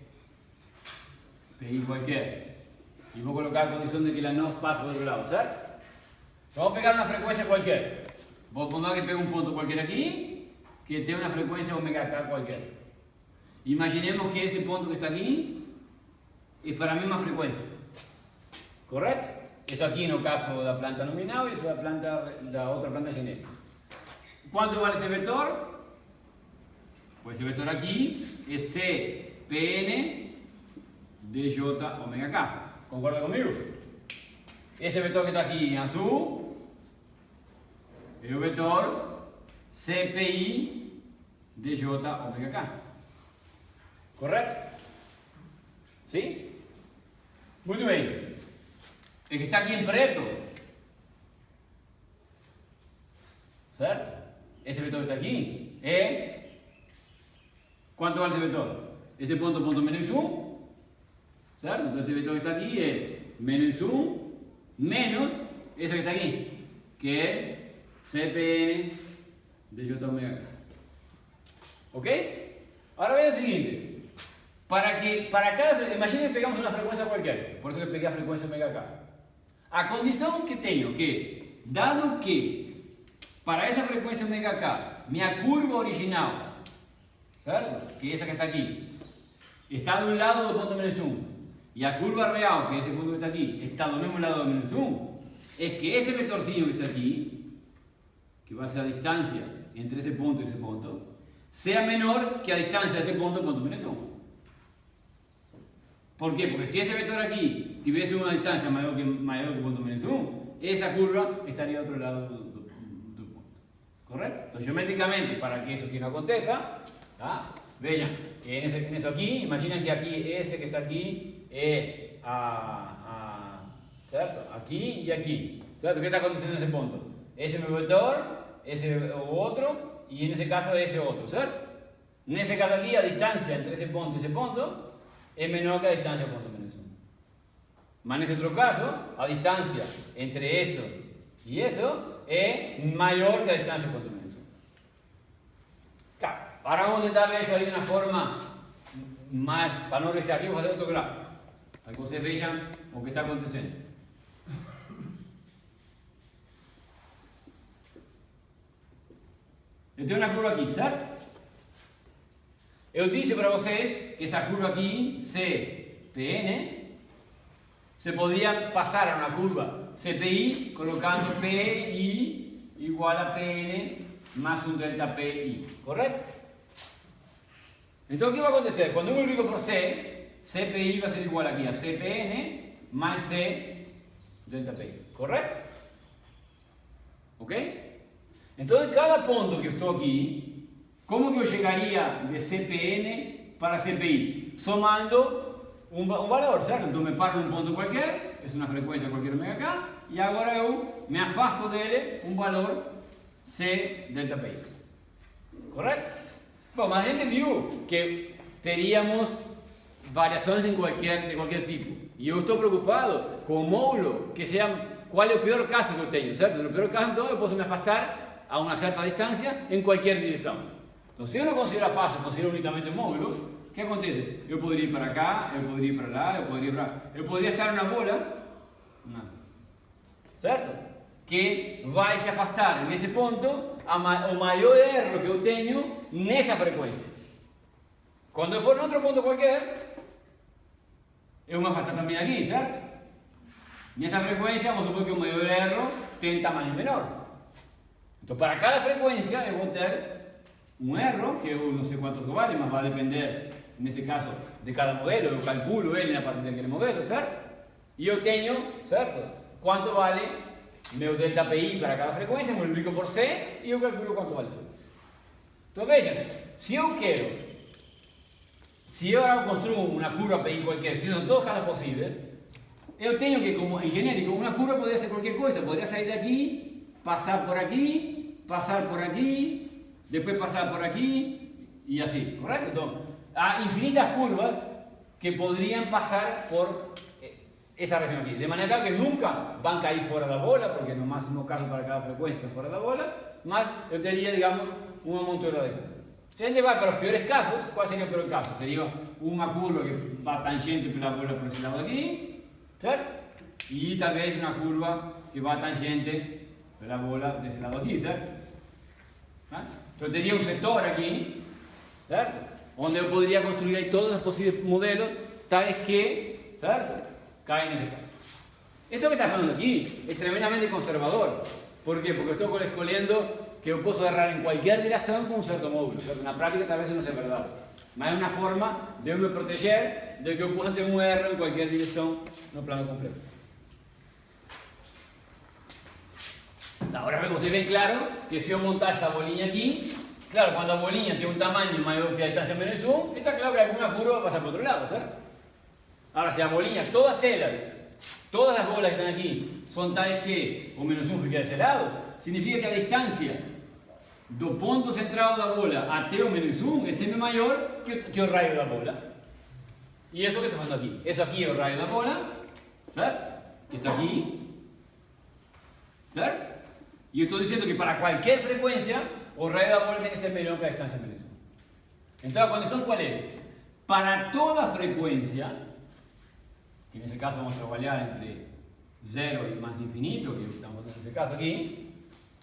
PI qualquer, e vou colocar a condição de que ela não passa para o outro lado, certo? Vamos pegar uma frequência qualquer, Vos pongamos que pega un punto cualquiera aquí, que tenga una frecuencia omega k cualquiera. Imaginemos que ese punto que está aquí es para la misma frecuencia. ¿Correcto? Eso aquí en el caso de la planta nominal y eso es la otra planta genérica. ¿Cuánto vale ese vector? Pues ese vector aquí es CPN DJ omega k. ¿Concuerda conmigo? Ese vector que está aquí en azul es el vector CPI DJ omega k. ¿Correcto? ¿Sí? Muy bien. El que está aquí en preto, ¿cierto? Ese vector que está aquí es... ¿Cuánto vale ese vector? Este punto menos 1, ¿cierto? Entonces el vector que está aquí es menos 1 menos ese que está aquí, que es CPN de J omega k. ¿Ok? Ahora vean lo siguiente. Para cada... Imaginen que pegamos una frecuencia cualquiera, por eso que pegué a frecuencia omega k. A condición que tengo que, dado que para esa frecuencia omega k, mi curva original, ¿cierto? Que es esa que está aquí, está de un lado del punto menos 1, y la curva real, que es el punto que está aquí, está del mismo lado del menos 1, es que ese vectorcillo que está aquí, que va a ser la distancia entre ese punto y ese punto, sea menor que la distancia de ese punto al punto menos 1. ¿Por qué? Porque si ese vector aquí tuviese una distancia mayor que punto menos 1, esa curva estaría al otro lado del punto. ¿Correcto? Entonces, geométricamente, para que eso aquí no acontezca, ¿tá? Vean que en eso aquí, imaginen que aquí ese que está aquí es ¿cierto? Aquí y aquí. ¿Cierto? ¿Qué está aconteciendo en ese punto? Ese vector, ese otro, y en ese caso ese otro, ¿cierto? En ese caso aquí, la distancia entre ese punto y ese punto es menor que la distancia punto menos 1. Más en ese otro caso, la distancia entre eso y eso es mayor que la distancia punto menos 1. Claro, ahora vamos a intentar ver eso de una forma más, para no restar aquí, vamos a hacer otro gráfico, para que ustedes vean lo que está aconteciendo. Yo tengo una curva aquí, ¿cierto? Yo dije para vocês que esa curva aquí, CPN, se podía pasar a una curva CPI colocando PI igual a PN más un delta PI, ¿correcto? Entonces, ¿qué va a acontecer? Cuando yo multiplico por C, CPI va a ser igual aquí a CPN más C delta PI, ¿correcto? ¿Ok? Entonces, cada punto que estoy aquí, ¿cómo que yo llegaría de CPN para CPI? Somando un valor, ¿cierto? Entonces me paro en un punto cualquiera, es una frecuencia cualquier omega k, y ahora yo me afasto de él un valor C delta PI. ¿Correcto? Bueno, más gente vio que teníamos variaciones de cualquier tipo. Y yo estoy preocupado con un módulo que sea, ¿cuál es el peor caso que yo tengo? ¿Cierto? En el peor caso, entonces, yo puedo me afastar a una cierta distancia en cualquier dirección. Entonces, si yo no considero fácil, considero únicamente un módulo, ¿qué acontece? Yo podría ir para acá, yo podría ir para allá, yo podría ir para acá. Yo podría estar en una bola, ¿cierto? Que va a se afastar en ese punto o mayor error que yo tengo en esa frecuencia. Cuando yo for en otro punto cualquier, yo me afastar también aquí, ¿cierto? En esa frecuencia vamos a suponer que un mayor error tiene tamaño menor. Entonces, para cada frecuencia yo voy a tener un error, que yo no sé cuánto vale, más va a depender, en ese caso, de cada modelo. Yo calculo él a partir de aquel modelo, ¿cierto? Y yo tengo, ¿cierto? ¿Cuánto vale mi delta PI para cada frecuencia? Multiplico por C y yo calculo cuánto vale C. Entonces, vean, si yo ahora construyo una curva PI cualquiera, si son todos casos posibles, yo tengo que, como en genérico, una curva podría ser cualquier cosa, podría salir de aquí, pasar por aquí, después pasar por aquí y así, ¿correcto? Entonces, hay infinitas curvas que podrían pasar por esa región aquí, de manera que nunca van a caer fuera de la bola, porque en el máximo caso para cada frecuencia está fuera de la bola, más yo tendría, digamos, una montura de curva. Si a gente va para los peores casos, ¿cuál sería el peor caso? Sería una curva que va tangente por la bola por ese lado de aquí, ¿cierto? Y tal vez una curva que va tangente por la bola de ese lado de aquí, ¿cierto? Yo tenía un sector aquí, ¿cierto? Donde yo podría construir ahí todos los posibles modelos, tales que, ¿cierto?, caen en ese caso. Eso que está haciendo aquí es tremendamente conservador. ¿Por qué? Porque estoy escolhiendo que yo puedo agarrar en cualquier dirección con un cierto módulo. En la práctica tal vez no sea verdad. Pero es una forma de me proteger de que yo pueda tener un error en cualquier dirección no plano completo. Ahora vocês ven claro que si yo montar esa bolilla aquí, claro, cuando la bolilla tiene un tamaño mayor que la distancia menos 1, está claro que alguna curva va a pasar por otro lado, ¿cierto? Ahora, si la bolilla, todas las bolas que están aquí, son tales que o menos 1 fica de ese lado, significa que la distancia do ponto central da bola até o menos 1 é sempre maior que o raio da bola. E isso que estou fazendo aqui. Isso aqui é o raio da bola, certo? Que está aqui, certo? E eu estou dizendo que para qualquer frequência, o raio da bola tem que ser menor que a distância menos 1. Então a condição qual é? Para toda frequência, que nesse caso vamos trabalhar entre 0 e mais infinito, que estamos nesse caso aqui,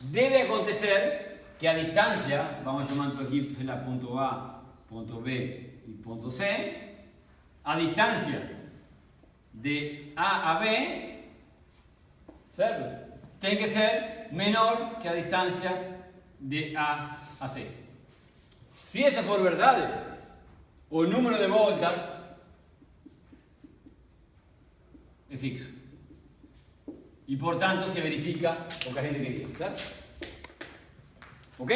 deve acontecer que a distância, vamos chamando aqui, sei lá, ponto A, ponto B e ponto C, a distância de A a B, certo? Tem que ser menor que a distância de A a C. Se isso for verdade, o número de voltas é fixo. E, portanto, se verifica o que a gente queria, certo? Ok?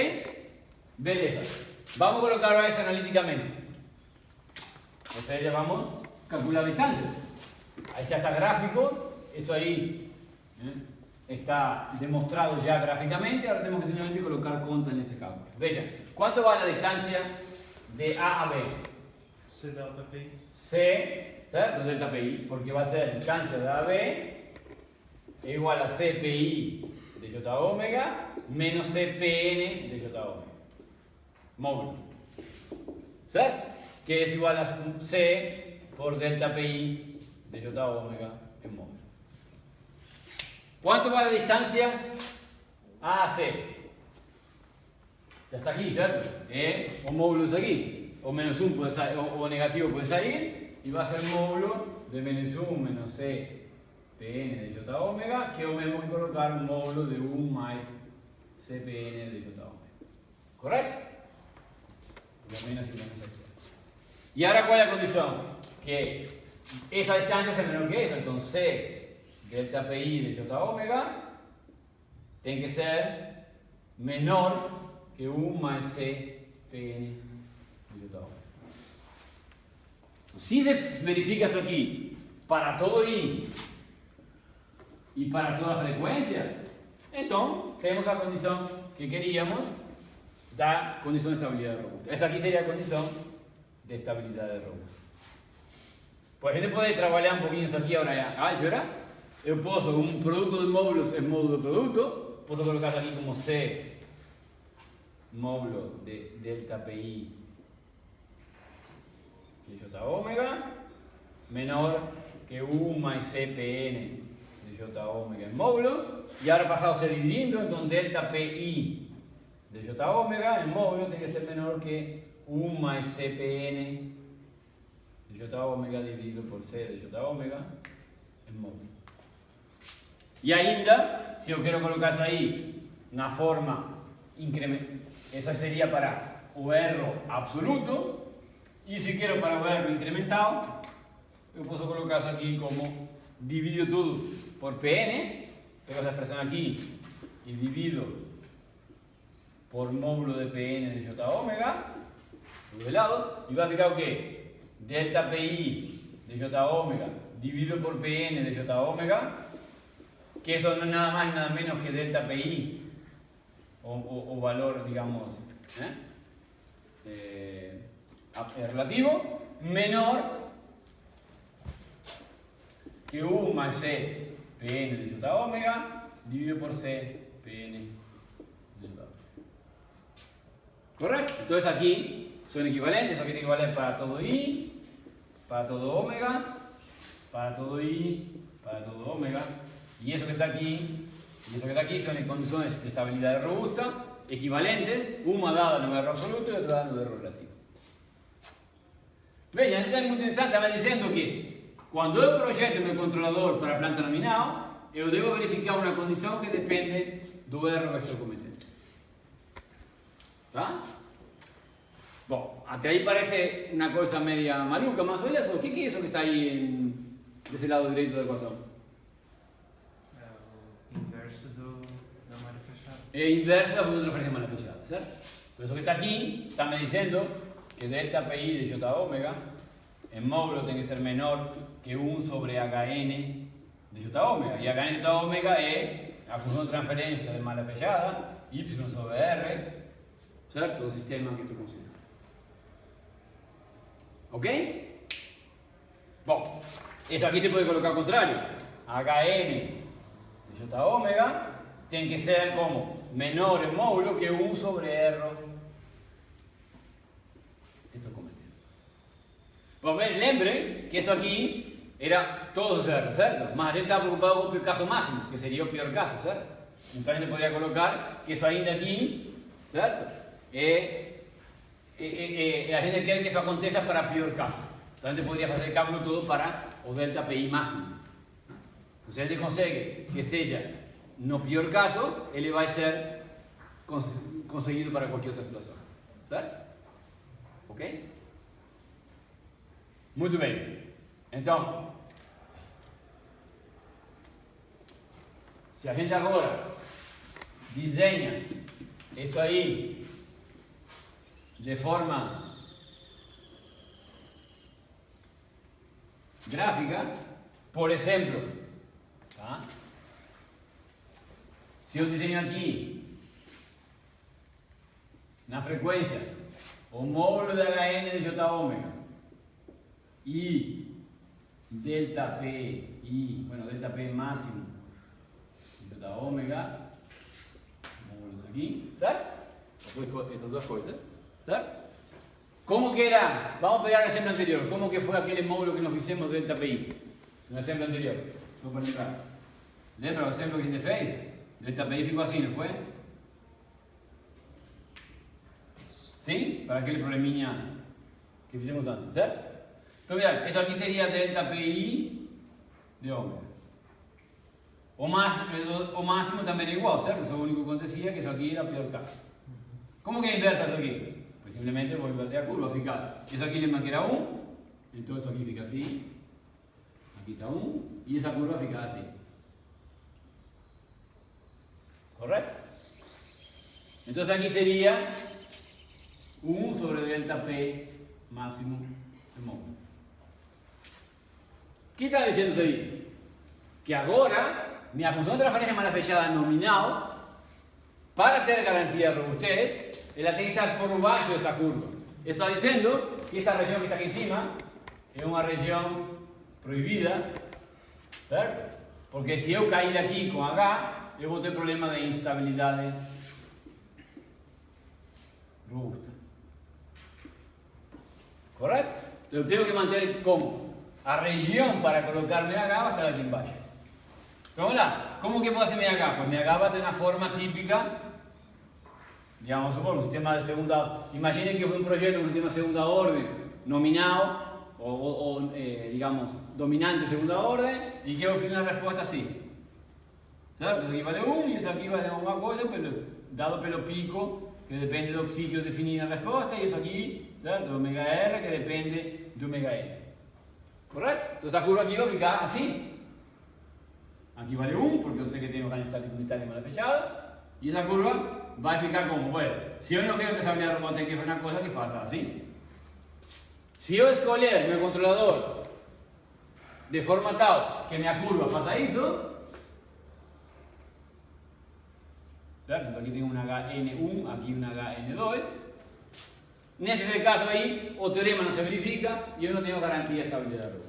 Beleza. Vamos a colocar eso analíticamente. O sea, ya vamos a calcular distancias. Ahí ya está gráfico. Eso ahí está demostrado ya gráficamente. Ahora tenemos que simplemente colocar conta en ese cálculo. Vean, ¿cuánto va la distancia de A a B? C delta pi. C, ¿cierto? Delta pi, porque va a ser la distancia de A a B es igual a CPI de J omega menos CPN de J omega. Módulo. ¿Cierto? Que es igual a C por delta pi de J omega en módulo. ¿Cuánto va la distancia A a C? Ya está aquí, ¿cierto? Un módulo es aquí. O menos 1 puede salir, o negativo puede salir. Y va a ser módulo de menos 1 menos C Pn de J omega, que yo mismo que colocar un módulo de 1 más CPN de J omega. ¿Correcto? Y ahora, ¿cuál es la condición? Que esa distancia sea menor que esa. Entonces, C delta pi de J omega tiene que ser menor que 1 más CPN de J omega. Si se verifica eso aquí para todo I y para toda frecuencia, entonces tenemos la condición que queríamos, da condición de estabilidad de robusta. Esa aquí sería la condición de estabilidad de robusta. Pues a gente puede trabajar un poquito eso aquí ahora álgebra. Yo puedo, un producto de módulos es módulo de producto, puedo colocar aquí como C módulo de delta pi de J omega menor que 1 más CPN de J omega en módulo, y ahora pasado a ser dividiendo, entonces delta pi de J omega en módulo tiene que ser menor que 1 más CPN de J omega dividido por C de J omega en módulo. Y ainda, si yo quiero colocar ahí una forma incremental, esa sería para o erro absoluto, y si quiero para o erro incrementado, yo puedo colocar eso aquí como divido todo por Pn, tengo esa expresión aquí y divido por módulo de Pn de J omega, de lado, y va a fijar que delta pi de J omega dividido por Pn de J omega, que eso no es nada más nada menos que delta pi o valor, digamos, relativo, menor que 1 más C Pn de J omega dividido por C Pn de J omega. ¿Correcto? Entonces aquí son equivalentes, eso tiene que valer para todo I, para todo omega, para todo I, para todo omega, y eso que está aquí, y eso que está aquí son en condiciones de estabilidad robusta, equivalentes, una dada no erro absoluto y otra dada no erro relativo. Veja, isso é muito interessante, estava dizendo que quando eu projeto meu controlador para a planta nominal, eu devo verificar uma condição que depende do erro que estou cometendo. Tá? Bom, até aí parece uma coisa media maluca, mas olha só, o que é isso que está aí desse lado direito da equação? É o inverso da malha fechada. É a inversa da função de transferência malha fechada, certo? Por isso que está aqui, está me dizendo que delta pi de j omega en módulo tem que ser menor que 1 sobre hn de j omega. E hn de j omega é a função de transferência de malha fechada, y sobre r, certo? Do sistema que tu considera. Ok? Bom, isso aqui se pode colocar ao contrário. Hn de j omega tem que ser como menor en módulo que 1 sobre r. Bom, bem, lembrem que isso aqui era todos os erros, certo? Mas a gente estava preocupado com o caso máximo, que seria o pior caso, certo? Então a gente poderia colocar que isso ainda aqui, certo? A gente quer que isso aconteça para o pior caso. Então a gente poderia fazer cálculo todo para o delta PI máximo. Então, se a gente consegue que seja no pior caso, ele vai ser conseguido para qualquer outra situação, certo? Ok? Muito bem. Então, se a gente agora desenha isso aí de forma gráfica, por exemplo, tá? Se eu desenho aqui na frequência o módulo de Hn de j omega y delta P y, bueno, delta P máximo delta omega, módulos aquí, ¿certo? Estas duas coisas, ¿certo? Como que era, vamos a pegar el ejemplo anterior, como que fue aquele módulo que nos fizemos delta PI, no ejemplo anterior, só para lembrar. Lembra o exemplo que a gente fez? Delta PI ficou assim, não foi? Sim? Para aquele probleminha que fizemos antes, certo? Então, veja, isso aqui seria delta PI de ômega. O máximo também é igual, certo? Isso é o único que acontecia, que isso aqui era o pior caso. Como que é a inversa disso aqui? Pues simplesmente vou inverter a curva, ficar. Isso aqui lembra que era 1, então isso aqui fica assim. Aqui está 1, e essa curva fica assim. Correto? Então aqui seria 1 sobre delta P máximo de módulo. O que está dizendo isso aí? Que agora, minha função de transferência malha fechada nominal, para ter garantia de robustez, ela tem que estar por baixo dessa curva. Está dizendo que esta região que está aqui em cima é uma região proibida, certo? Porque se eu cair aqui com H, eu vou ter problema de instabilidade robusta. Correto? Eu tenho que manter como? A região para colocar meu H vai estar aqui embaixo. Então, vamos lá. Como que pode ser meu H? Pues meu H vai ter uma forma típica, digamos, supor, um sistema de segunda... Imaginem que eu fui um projeto, um sistema de segunda ordem nominal, ou digamos, dominante de segunda ordem, e que eu fiz uma resposta assim. Certo? Isso aqui vale 1 e isso aqui vale alguma coisa, dado pelo pico, que depende do psi que eu defini na resposta, e isso aqui, certo? Do omega R, que depende do omega L. Correto? Então essa curva aqui vai ficar assim. Aqui vale 1, porque eu sei que tenho ganho estático unitário em malha fechada, e essa curva vai ficar como? Bueno, se eu não quero que essa malha robótica que faça uma coisa que faça assim. Se eu escolher meu controlador de forma tal que minha curva faça isso, certo? Então aqui tem um HN1, aqui um HN2. Nesse caso aí, o teorema não se verifica e eu não tenho garantia de estabilidade robusta.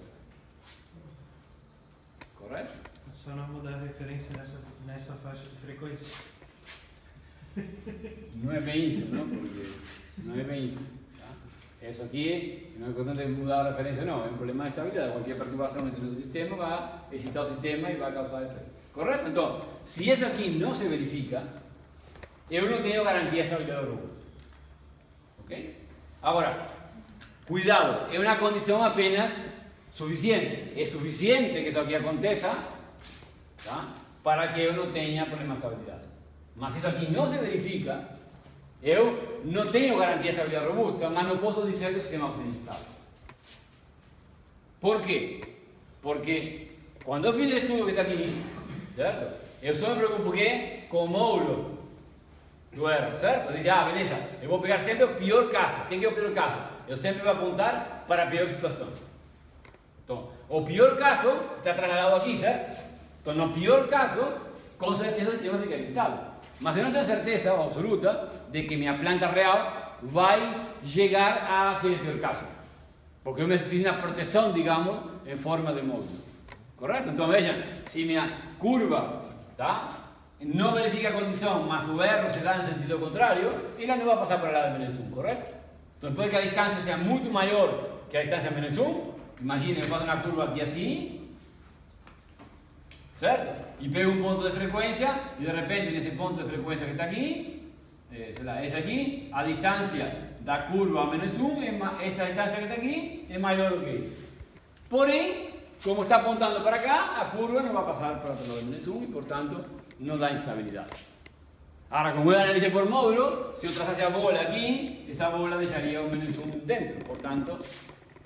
Correto? É só não mudar a referência nessa faixa de frequências. Não é bem isso, não? Porque não é bem isso. Tá? Isso aqui não é questão de mudar a referência, não. É um problema de estabilidade. Qualquer perturbação entre o sistema vai excitar o sistema e vai causar isso. Correto? Então, se isso aqui não se verifica, eu não tenho garantia de estabilidade robusta. Ok? Agora, cuidado, é uma condição apenas suficiente. É suficiente que isso aqui aconteça, tá? Para que eu não tenha problema de estabilidade. Mas isso aqui não se verifica, eu não tenho garantia de estabilidade robusta, mas não posso dizer que o sistema vai ser instável. Por quê? Porque quando eu fiz o estudo que está aqui, certo? Eu só me preocupo com o módulo do erro, certo? Eu disse, beleza, eu vou pegar sempre o pior caso. O que é o pior caso? Eu sempre vou apontar para a pior situação. Então, o pior caso está trasladado aqui, certo? Então, no pior caso, com certeza o sistema fica instável. Mas eu não tenho certeza absoluta de que minha planta real vai chegar àquele pior caso. Porque eu me fiz uma proteção, digamos, em forma de módulo. Correto? Então, vejam, se minha curva, tá? Não verifica a condição, mas o erro se dá em sentido contrário, ela não vai passar para lá de menos 1, correto? Então, depois que a distância seja muito maior que a distância menos 1, imagine, eu faço uma curva aqui assim, certo? E pego um ponto de frequência, e de repente, nesse ponto de frequência que está aqui, sei lá, esse aqui, a distância da curva a menos 1, essa distância que está aqui, é maior do que isso. Porém, como está apontando para cá, a curva não vai passar para o lado de menos 1 e, portanto, não dá instabilidade. Agora, como eu analiso por módulo, se eu traçasse a bola aqui, essa bola deixaria o menos 1 dentro. Portanto,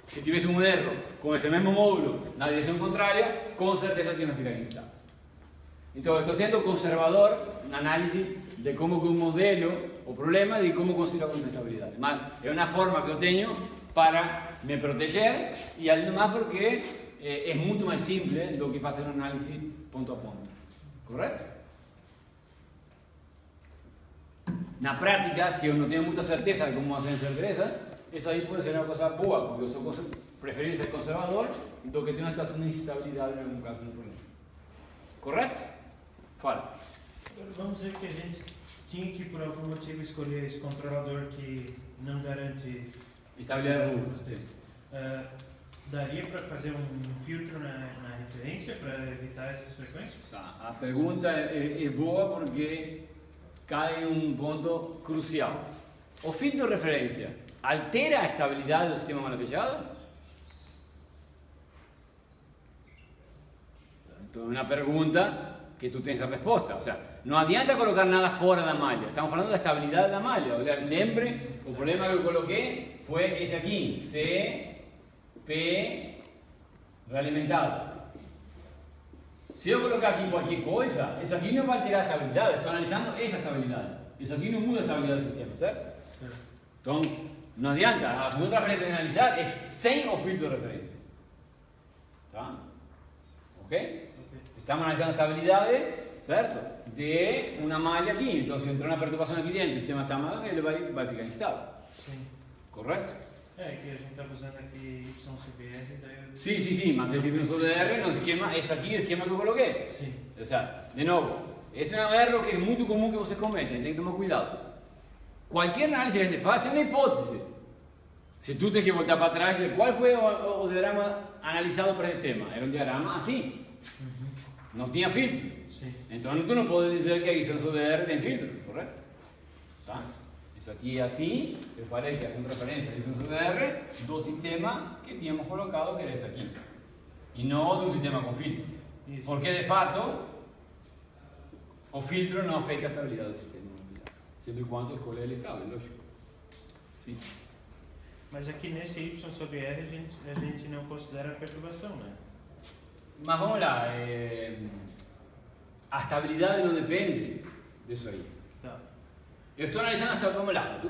se tivesse um erro com esse mesmo módulo na direção contrária, com certeza que não ficaria instável. Então, estou sendo conservador na análise de como que um modelo, o problema de como consigo a estabilidade. Mas é uma forma que eu tenho para me proteger e, além do mais, porque é muito mais simples do que fazer uma análise ponto a ponto. Correto? Na prática, se eu não tenho muita certeza de como fazer certeza, isso aí pode ser uma coisa boa, porque eu sou preferido ser conservador do que ter uma situação de instabilidade em algum caso no problema. Correto? Fala. Vamos dizer que a gente tinha que, por algum motivo, escolher esse controlador que não garante estabilidade robusta. Daria para fazer um filtro na referência para evitar essas frequências? Tá. A pergunta é boa porque cai em um ponto crucial. O filtro de referência altera a estabilidade do sistema mal fechado? Então é uma pergunta que tú tienes a resposta. O sea, no adianta colocar nada fora da malha. Estamos falando da estabilidade da malha. Lembre, o problema que eu coloquei foi esse aqui. C, P, realimentado. Se eu colocar aqui qualquer coisa, isso aqui não vai alterar a estabilidade. Estou analisando essa estabilidade. Isso aqui não muda a estabilidade do sistema, certo? Então, não adianta. A outra frente de analisar é sem o filtro de referência. Tá? Ok? Estamos analizando a estabilidade, certo? De uma malha aqui. Então, se entrar uma perturbação aqui dentro, o sistema está mal, ele vai ficar instável. Sim. Correto? É, que a gente está usando aqui YCBR, daí eu... Sim, mas esse YCBR no esquema, esse aqui é o esquema que eu coloquei. Sim. O sea, de novo, esse é um erro que é muito comum que você comete, tem que tomar cuidado. Qualquer análise que a gente faz tem uma hipótese. Se tu tens que voltar para trás, qual foi o diagrama analisado para esse tema? Era um diagrama assim. Não tinha filtro. Sim. Então tu não pode dizer que a YCBR tem filtro, correto? Tá? Isso aqui é assim, eu falei que é com referência de YCBR do sistema que tínhamos colocado, que era esse aqui. E não do sistema com filtro. Isso. Porque de fato, o filtro não afeta a estabilidade do sistema. Sempre quando escolher ele estável, lógico. Sim. Mas aqui nesse Y sobre R a gente não considera a perturbação, né? Mas vamos lá, a estabilidade não depende disso aí. Tá. Eu estou analisando, vamos lá,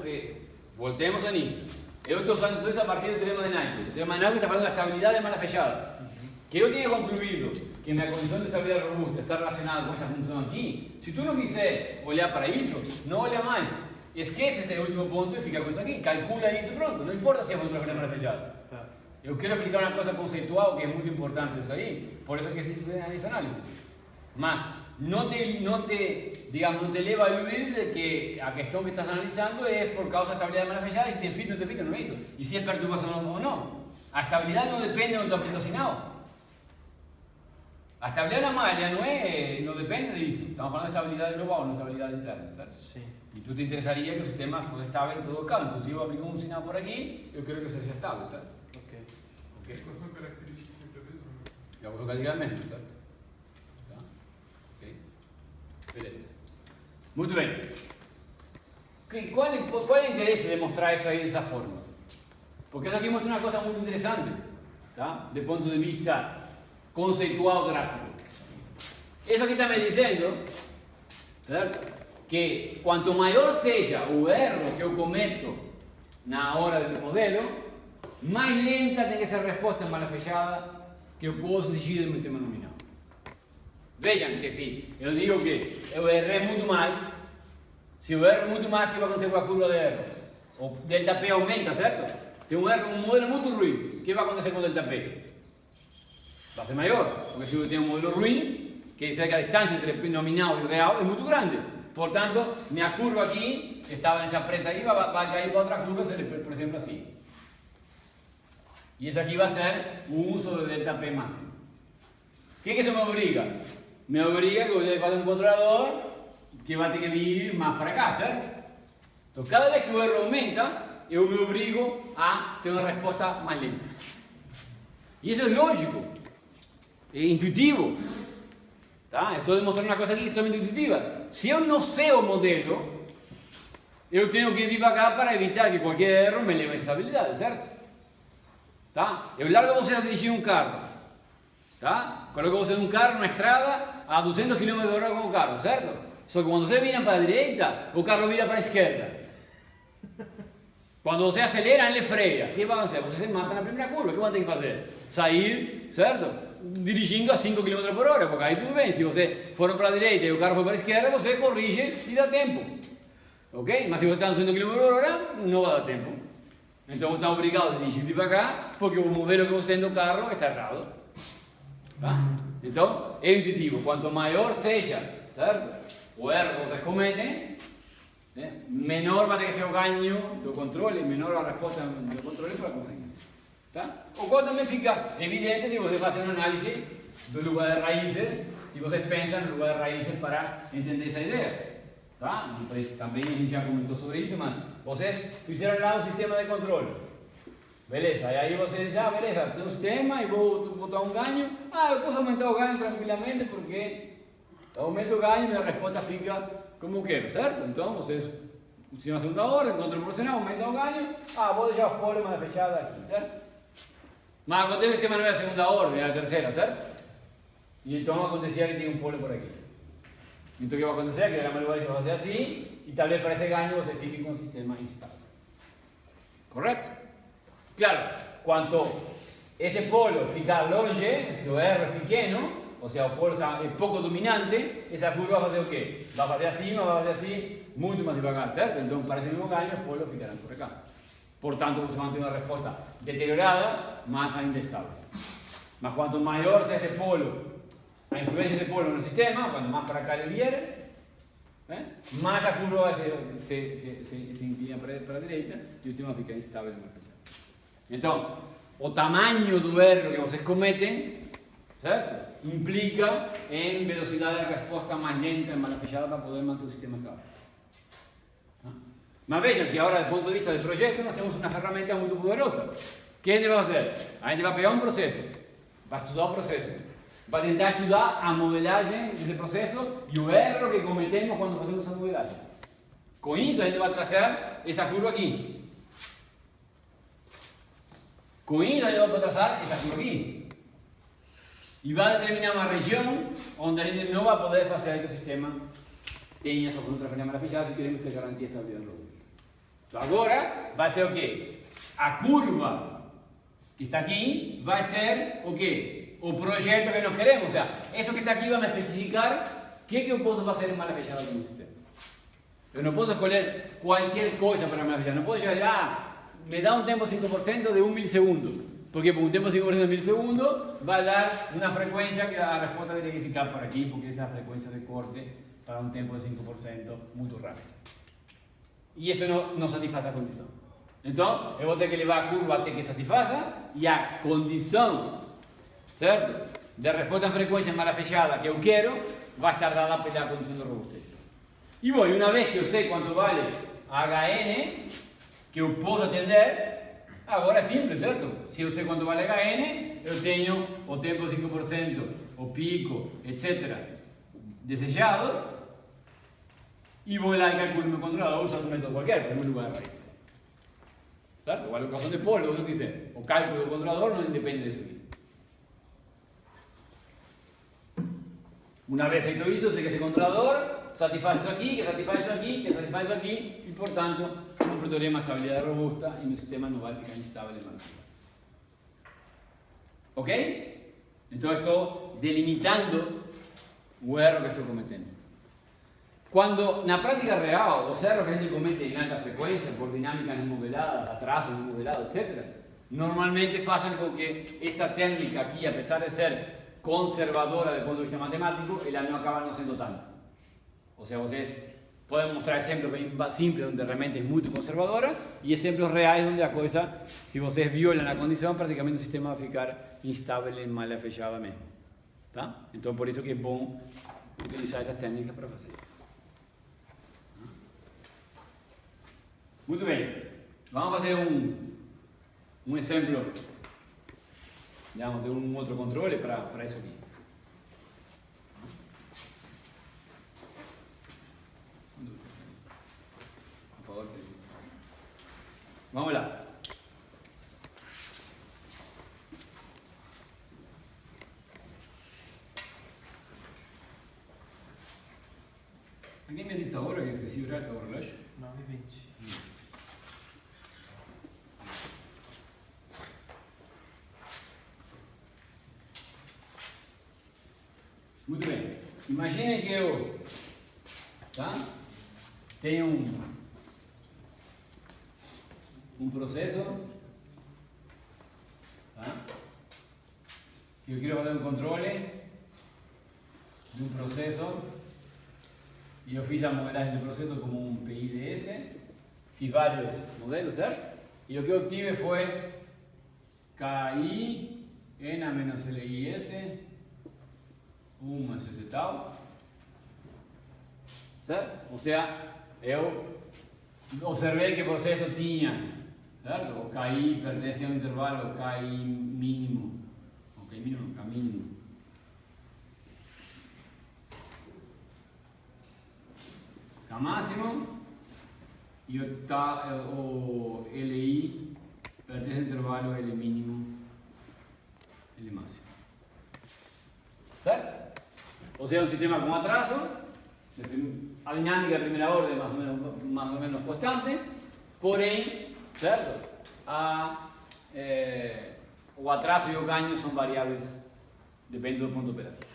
voltemos ao início. Eu estou usando tudo isso a partir do teorema de Nagel. O teorema de Nagel está falando da estabilidade de malha fechada. Que eu tinha concluído que minha condição de estabilidade robusta está relacionada com essa função aqui. Se tu não quiser olhar para isso, não olha mais. Esquece esse último ponto e fica com isso aqui. Calcula isso e pronto. Não importa se é uma malha fechada. Tá. Eu quero explicar uma coisa conceitual que é muito importante isso aí, por isso que fiz essa análise. Mas não te leva a iludir de que a questão que estás analisando é por causa da estabilidade de malha fechada e se tem filtro ou não tem filtro, não é isso. E se é perturbação ou não. A estabilidade não depende de onde tu aplica o sinal. A estabilidade na malha não depende disso. Estamos falando de estabilidade global, não estabilidade interna, certo? Sim. E tu te interessaria que o sistema fosse estável em todo o caso. Então, se eu aplico um sinal por aqui, eu quero que seja estável, certo? Ok. Quais são características sempre a mesma? Eu vou colocar ligamento, certo? Tá? Ok? Beleza. Muito bem. Qual é o interesse de mostrar isso aí dessa forma? Porque isso aqui mostra uma coisa muito interessante, tá? Do ponto de vista conceitual gráfico. Isso aqui está me dizendo, certo? Que quanto maior seja o erro que eu cometo na hora do modelo, mais lenta tem que ser a resposta em malha fechada que eu posso exigir do meu sistema nominal. Vejam que se eu digo que eu errei muito mais, se eu erro muito mais, o que vai acontecer com a curva de erro? O delta P aumenta, certo? Tem um modelo muito ruim, o que vai acontecer com o delta P? Vai ser maior, porque se eu tenho um modelo ruim, quer dizer que a distância entre nominal e real é muito grande. Portanto, minha curva aqui, que estava nessa preta aí, vai cair para outra curva, por exemplo, assim. E esse aqui vai ser o uso do delta P máximo. O que isso me obriga? Me obriga que eu tenho que fazer um controlador que vai ter que vir mais para cá, certo? Então, cada vez que o erro aumenta, eu me obrigo a ter uma resposta mais lenta. E isso é lógico, é intuitivo. Tá? Estou demonstrando uma coisa aqui extremamente intuitiva. Se eu não sei o modelo, eu tenho que ir devagar para evitar que qualquer erro me leve a instabilidade, certo? Tá? Eu largo você a dirigir um carro. Tá? Coloco você num carro, numa estrada, a 200 km por hora com o carro, certo? Só que quando você vira para a direita, o carro vira para a esquerda. Quando você acelera, ele freia. O que vai fazer? Você se mata na primeira curva. O que você tem que fazer? Sair, certo? Dirigindo a 5 km por hora, porque aí tudo bem. Se você for para a direita e o carro for para a esquerda, você corrige e dá tempo. Ok? Mas se você está a 200 km por hora, não vai dar tempo. Então você está obrigado a dirigir devagar, porque o modelo que você tem do carro está errado. Tá? Então, é intuitivo. Quanto maior seja, certo? O erro que vocês cometem, menor vai ter que ser o ganho do controle, menor a resposta do controle para conseguir. Tá? O qual também fica evidente se você faz uma análise do lugar de raízes, se vocês pensam no lugar de raízes para entender essa ideia. Tá? Também a gente já comentou sobre isso, mas vocês fizeram lá um sistema de controle. Beleza, e aí você diz, beleza, tem um sistema e vou botar um ganho. Eu posso aumentar o ganho tranquilamente porque aumento o ganho e minha resposta fica como eu quero, certo? Então vocês, se na segunda ordem, controle proporcional, aumenta o ganho. Vou deixar os polos mais fechados aqui, certo? Mas acontece que o sistema não é a segunda ordem, é a terceira, certo? E então acontecia que tinha um polo por aqui. Então o que vai acontecer? Que era mais igual que vai fazer assim, e talvez para esse ganho você fique com o sistema instável. Correto? Claro, quanto esse polo ficar longe, se o erro é pequeno, ou seja, o polo é pouco dominante, essa curva vai fazer o quê? Vai fazer assim, vai fazer assim, muito mais devagar, certo? Então, para esse mesmo ganho, os polos ficarão por cá. Portanto, você vai ter uma resposta deteriorada, mas ainda estável. Mas quanto maior seja esse polo, a influência desse polo no sistema, quanto mais para cá ele vier, mais a curva vai se inclina para a direita e o sistema fica instável. Então, o tamanho do erro que vocês cometem, certo? Implica em velocidade de resposta mais lenta, mais fechada para poder manter o sistema estável. Mas vejam que agora, do ponto de vista do projeto, nós temos uma ferramenta muito poderosa. O que a gente vai fazer? A gente vai pegar um processo, vai estudar o processo, vai tentar estudar a modelagem desse processo e o erro que cometemos quando fazemos essa modelagem. Com isso, a gente vai traçar essa curva aqui. Com isso, a gente vai traçar essa curva aqui. E vai determinar uma região onde a gente não vai poder fazer que o sistema tenha sua coluna transferência mais fechada se queremos ter garantia de estabilidade no robô. Então agora vai ser o quê? A curva que está aqui vai ser o quê? O projeto que nós queremos. Ou seja, isso que está aqui vai me especificar o que eu posso fazer em malha fechada no meu sistema. Eu não posso escolher qualquer coisa para malha fechada. Não posso chegar e dizer, me dá um tempo 5% de 1 milissegundo. Porque por um tempo 5% de milissegundo vai dar uma frequência que a resposta teria que ficar por aqui, porque essa é a frequência de corte para um tempo de 5% muito rápido. E isso não satisfaz a condição. Então, eu vou ter que levar a curva até que satisfaça, e a condição, certo? de resposta em frequência mal fechada que eu quero, vai estar dada pela condição de robustez. E bom, uma vez que eu sei quanto vale HN, que eu posso atender, agora é simples, certo? Se eu sei quanto vale HN, eu tenho o tempo 5%, o pico, etc. desejados, e vou lá e calculo meu controlador usando um método qualquer, primeiro lugar da raiz. Certo? A alocação de polo, o que eu quiser. O cálculo do controlador não depende disso aqui. Uma vez feito isso, eu sei que esse controlador satisfaz isso aqui, que satisfaz isso aqui, que satisfaz isso aqui, e portanto não perderei uma estabilidade robusta e meu sistema não vai ficar instável de manutenção. Ok? Então estou delimitando o erro que estou cometendo. Quando na prática real, os erros que a gente comete em alta frequência, por dinâmicas não modeladas, atrasos não modelados, etc., normalmente fazem com que essa técnica aqui, apesar de ser conservadora do ponto de vista matemático, ela não acaba não sendo tanto. Ou seja, vocês podem mostrar exemplos bem simples onde realmente é muito conservadora e exemplos reais onde a coisa, se vocês violam a condição, praticamente o sistema vai ficar instável e mal fechado mesmo. Tá? Então, por isso que é bom utilizar essas técnicas para fazer isso. Muito bem. Vamos fazer um exemplo, digamos, de um outro controle para isso aqui. Vamos lá. Alguém me diz a hora que esqueci o relógio? 9h20. Muito bem. Imaginem que eu tenho um processo que eu quero fazer um controle de um processo e eu fiz a modelagem do processo como um PIDS, fiz vários modelos, certo? E o que eu obtive foi KI, N menos LIS, 1 mais esse tal, certo? Ou seja, eu observei que o processo tinha, certo? O KI pertence a um intervalo KI mínimo, K mínimo, K máximo, e o LI pertence ao intervalo L mínimo, L máximo, certo? Ou seja, um sistema com atraso, a dinâmica de primeira ordem mais ou menos constante, porém, certo? O atraso e o ganho são variáveis, depende do ponto de operação.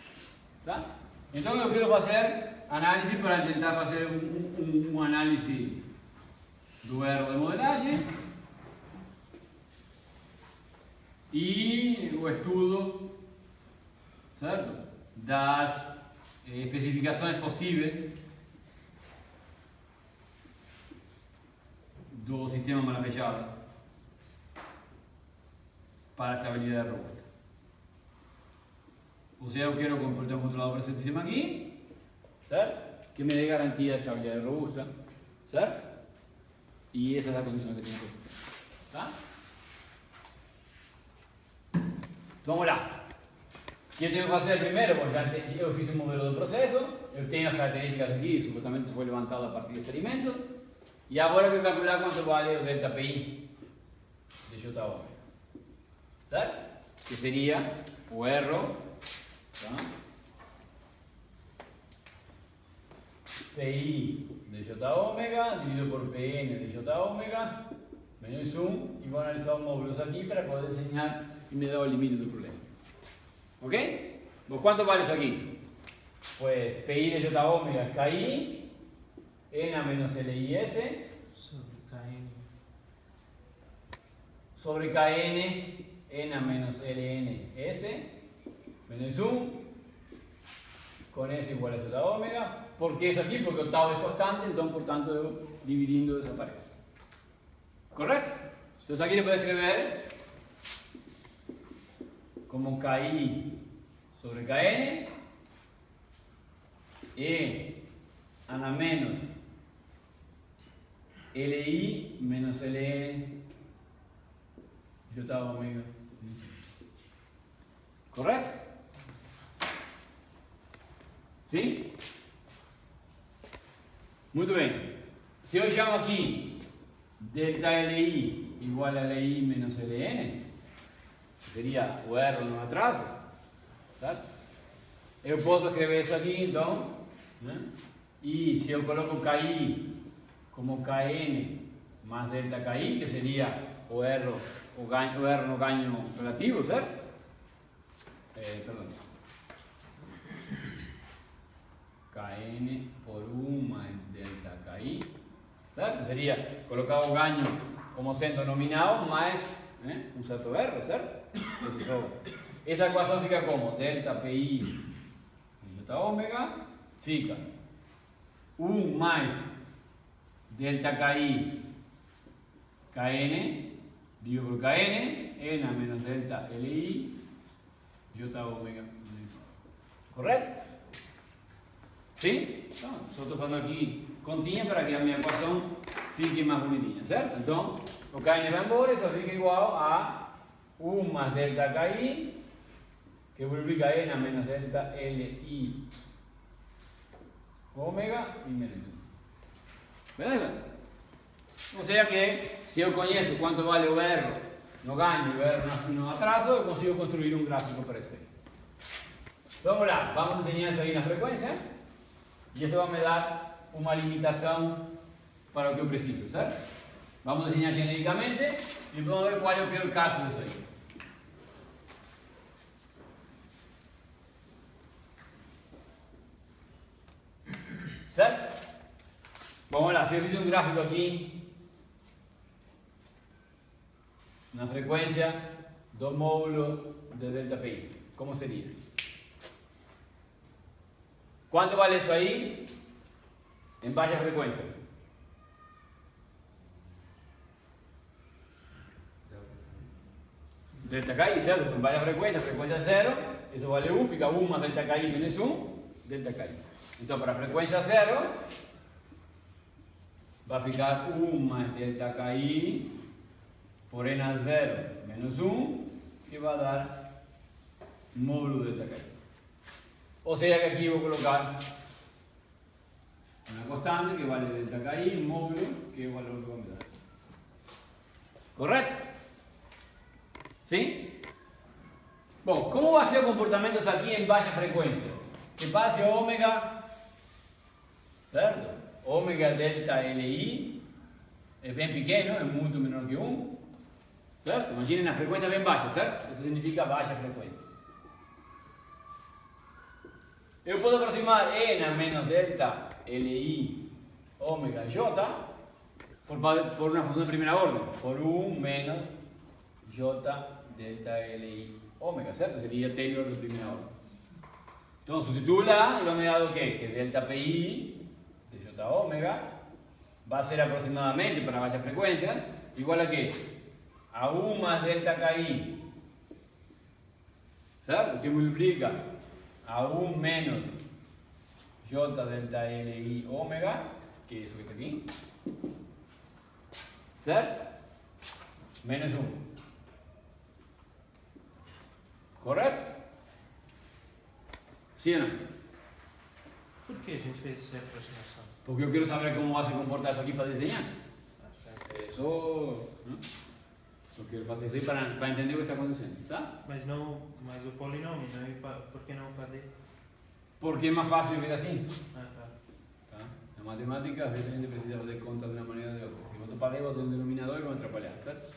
Tá? Então eu quero fazer análise para tentar fazer um análise do erro de modelagem e o estudo, certo? Das especificações possíveis do sistema mal fechado para a estabilidade robusta. Ou seja, eu quero completar um controlador para esse sistema aqui, certo? Que me dê garantia de estabilidade robusta, certo? E essa é a condição que tenho que fazer. Tá? Então vamos lá. O que eu tenho que fazer primeiro? Porque eu fiz um modelo do processo, eu tenho as características aqui, supostamente foi levantado a partir do experimento, e agora eu quero calcular quanto vale o delta PI de J. Certo? Que seria o erro, tá? PI de J ômega dividido por PN de J ômega menos 1, e vou analisar os módulos aqui para poder desenhar e me dar o limite do problema. Ok? Bom, quanto vale isso aqui? Pues PI de J ômega es KI, N menos LIS, sobre KN, N menos LNS, menos 1, con S igual a J ômega. ¿Por qué es aquí? Porque octavo es constante, entonces por tanto yo dividiendo desaparece. ¿Correcto? Entonces aquí le puedo escribir como KI sobre Kn, E a la menos Li menos Ln J omega. ¿Correcto? ¿Sí? Muito bem. Se eu chamo aqui delta Li igual a Li menos Ln, seria o erro no atraso, tá? Eu posso escrever isso aqui então, né? E se eu coloco KI como Kn mais delta KI, que seria o erro no ganho relativo, certo? Perdão. Kn por 1 mais delta KI, certo? Seria colocar o ganho como sendo nominal mais um certo erro, certo? Essa equação fica como? Delta PI J ômega fica 1 mais delta KI Kn dividido por Kn, N menos delta Li J ômega. Correto? Sim? Então, só estou falando aqui continha para que a minha equação fique mais bonitinha, certo? Então, o Kn vai embora e só fica igual a 1 mais delta KI, que multiplica N menos delta Li ômega e menos 1. Beleza? Ou seja que, se eu conheço quanto vale o erro no ganho e o erro no atraso, eu consigo construir um gráfico para isso aí. Então, vamos lá, vamos desenhar isso aí na frequência. E isso vai me dar uma limitação para o que eu preciso, certo? Vamos desenhar genericamente e vamos ver qual é o pior caso disso aí. Certo? Vamos lá, se eu fiz um gráfico aqui na frequência do módulo de delta PI, como seria? Quanto vale isso aí em baixa frequência? Delta KI, certo? Em baixa frequência 0, isso vale 1, fica 1 mais delta KI menos 1, delta KI. Então, para a frequência 0, vai ficar 1 mais delta KI por N a 0 menos 1, que vai dar módulo delta KI. Ou seja, que aqui eu vou colocar uma constante que vale delta KI, módulo, que é o valor que vai me dar. Correto? Sim? Bom, como vai ser o comportamento aqui em baixa frequência? Que passe ômega, certo? Ômega delta Li é bem pequeno, é muito menor que 1, certo? Imaginem na frequência bem baixa, certo? Isso significa baixa frequência. Eu posso aproximar N menos delta Li ômega J por uma função de primeira ordem, por 1 menos J delta Li ômega, certo? Seria Taylor de primeira ordem. Então, substituo lá e vai me dar o quê? Que delta PI de J ômega vai ser aproximadamente para baixa frequência igual a quê? A 1 mais delta KI, certo? Que multiplica a 1 menos J delta Li ômega, que é isso que está aqui, certo? Menos 1. Correto? Sim ou não? Por que a gente fez essa aproximação? Porque eu quero saber como vai se comportar isso aqui para desenhar. Ah, certo. Só quero fazer isso aí para entender o que está acontecendo, tá? Mas o polinômio, não, por que não o padê? Porque é mais fácil de ver assim. Ah, tá. Tá? Na matemática, às vezes a gente precisa fazer conta de uma maneira ou de outra. Se boto para boto um denominador e vão atrapalhar, certo?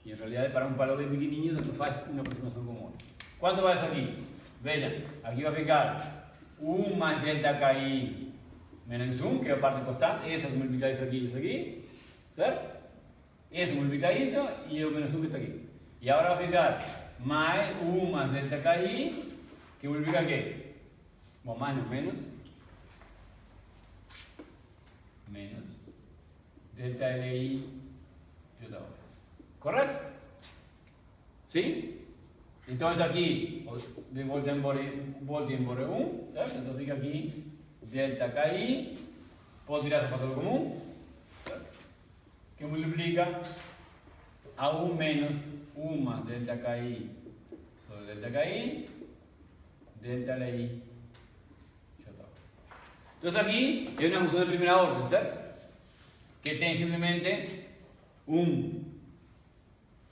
E em realidade, para um valor bem pequenininho, tanto faz uma aproximação com outra. Quanto vai isso aqui? Veja, aqui vai ficar 1 mais delta KI menos 1, que é a parte constante. Essa multiplica isso aqui e isso aqui, certo? Esse multiplica isso e o menos 1 que está aqui. E agora vai ficar mais 1 mais delta KI, que multiplica o quê? Bom, mais não, menos delta Li J. Correto? Sim? Então isso aqui, de Voldemort 1, ¿cierto? Entonces fica aquí delta KI, puedo tirar ese factor común, ¿cierto? Que multiplica a 1 menos 1 más delta KI sobre delta KI, delta LI. Entonces aquí es una función de primera orden, ¿cierto? Que tiene simplemente un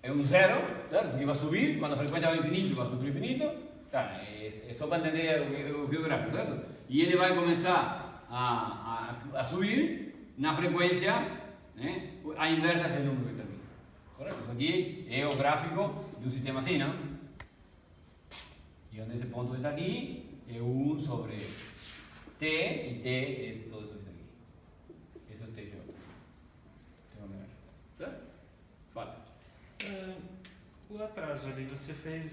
0, ¿cierto? Eso aquí va a subir, cuando la frecuencia va a infinito, va a subir infinito. Claro, es só para entender o geográfico, ¿cierto? Y él va a comenzar a subir una frecuencia a inversa ese número que está aquí. ¿Correcto? Eso aquí es el gráfico de un sistema así, ¿no? Y donde ese punto está aquí es 1 sobre T, y T es todo eso que está aquí. Eso es T yo. Tengo que ver. ¿Certo? Fala. O atraso ali, você fez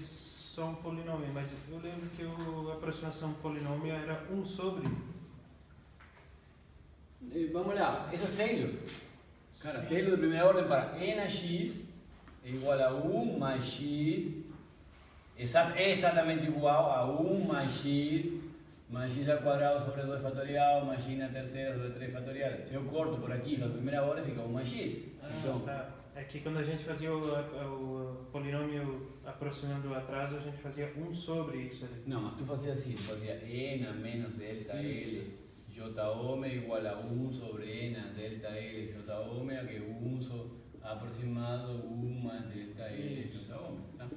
só um polinômio, mas eu lembro que a aproximação polinômio era 1 sobre. Vamos lá, eso es Taylor. Cara, Taylor de primera orden para n a x es igual a 1 más x, es exactamente igual a 1 más x al cuadrado sobre 2 factorial más x a la tercera sobre 3 factorial. Se eu corto por aqui, na primeira ordem fica 1 mais x. Então, Tá. É que quando a gente fazia o polinômio aproximando o atraso, a gente fazia 1 sobre isso ali. não, mas tu fazia assim, tu fazia n a menos delta L j ômega igual a 1 sobre n a delta L j ômega, que é 1 aproximado 1 mais delta L j ômega. Tá?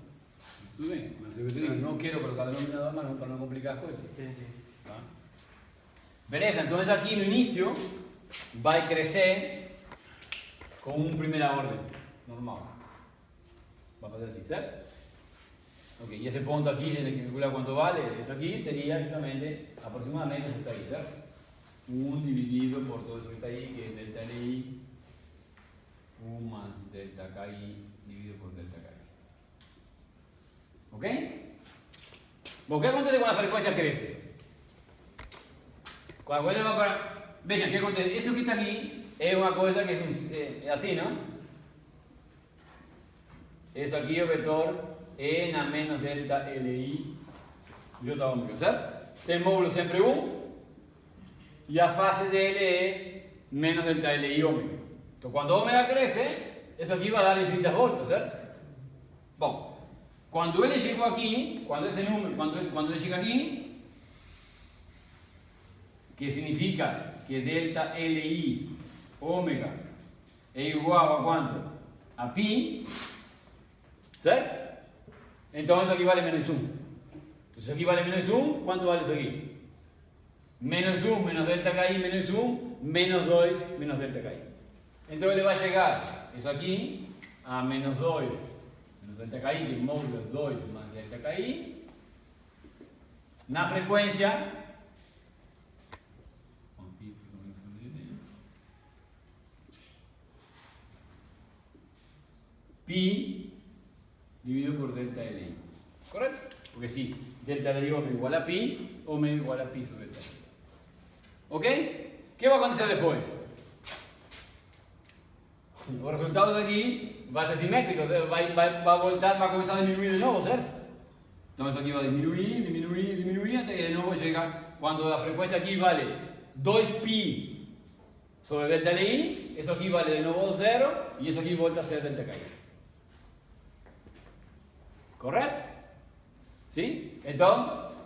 Tudo bem, mas eu te digo, não quero colocar denominador mas para não complicar as coisas. Entendi. Tá? Beleza, então aqui no início vai crescer com primeira ordem, normal. Vai fazer assim, certo? Ok, e esse ponto aqui, se ele calcula quanto vale, isso aqui seria justamente aproximadamente isso que está aí, certo? 1 dividido por todo isso que está aí, que é delta LI, 1 mais delta KI dividido por delta KI. Ok? Bom, o que acontece quando a frequência cresce? Quando a frequência vai para... Vejam, o que acontece? Isso que está aqui es una cosa que es así, ¿no? Eso aquí es el vector n a menos delta LI j ômega, ¿cierto? Tem módulo siempre 1 y a fase de L es menos delta LI ômega. Entonces cuando ômega crece, eso aquí va a dar infinitas vueltas, ¿cierto? Bueno, cuando L llegó aquí, cuando ese número, cuando L llega aquí, que significa que delta LI ômega es igual a cuánto? A pi, ¿cierto? Entonces aquí vale menos 1. Entonces aquí vale menos 1, ¿cuánto vale eso aquí? Menos 1 menos delta KI menos 1, menos 2 menos delta KI. Entonces le va a llegar eso aquí a menos 2 menos delta KI, que el módulo es 2 más delta KI. Una frecuencia pi dividido por delta LI. ¿Correcto? Porque sí, delta LI ômega igual a pi, ômega igual a pi sobre delta LI. ¿Ok? ¿Qué va a acontecer después? Los resultados de aquí va a ser simétrico, va a voltar, va a comenzar a disminuir de nuevo, ¿cierto? Entonces aquí va a disminuir, hasta que de nuevo llega, cuando la frecuencia aquí vale 2pi sobre delta LI, eso aquí vale de nuevo 0 y eso aquí vuelve a ser delta KI. ¿Correcto? ¿Sí? Entonces,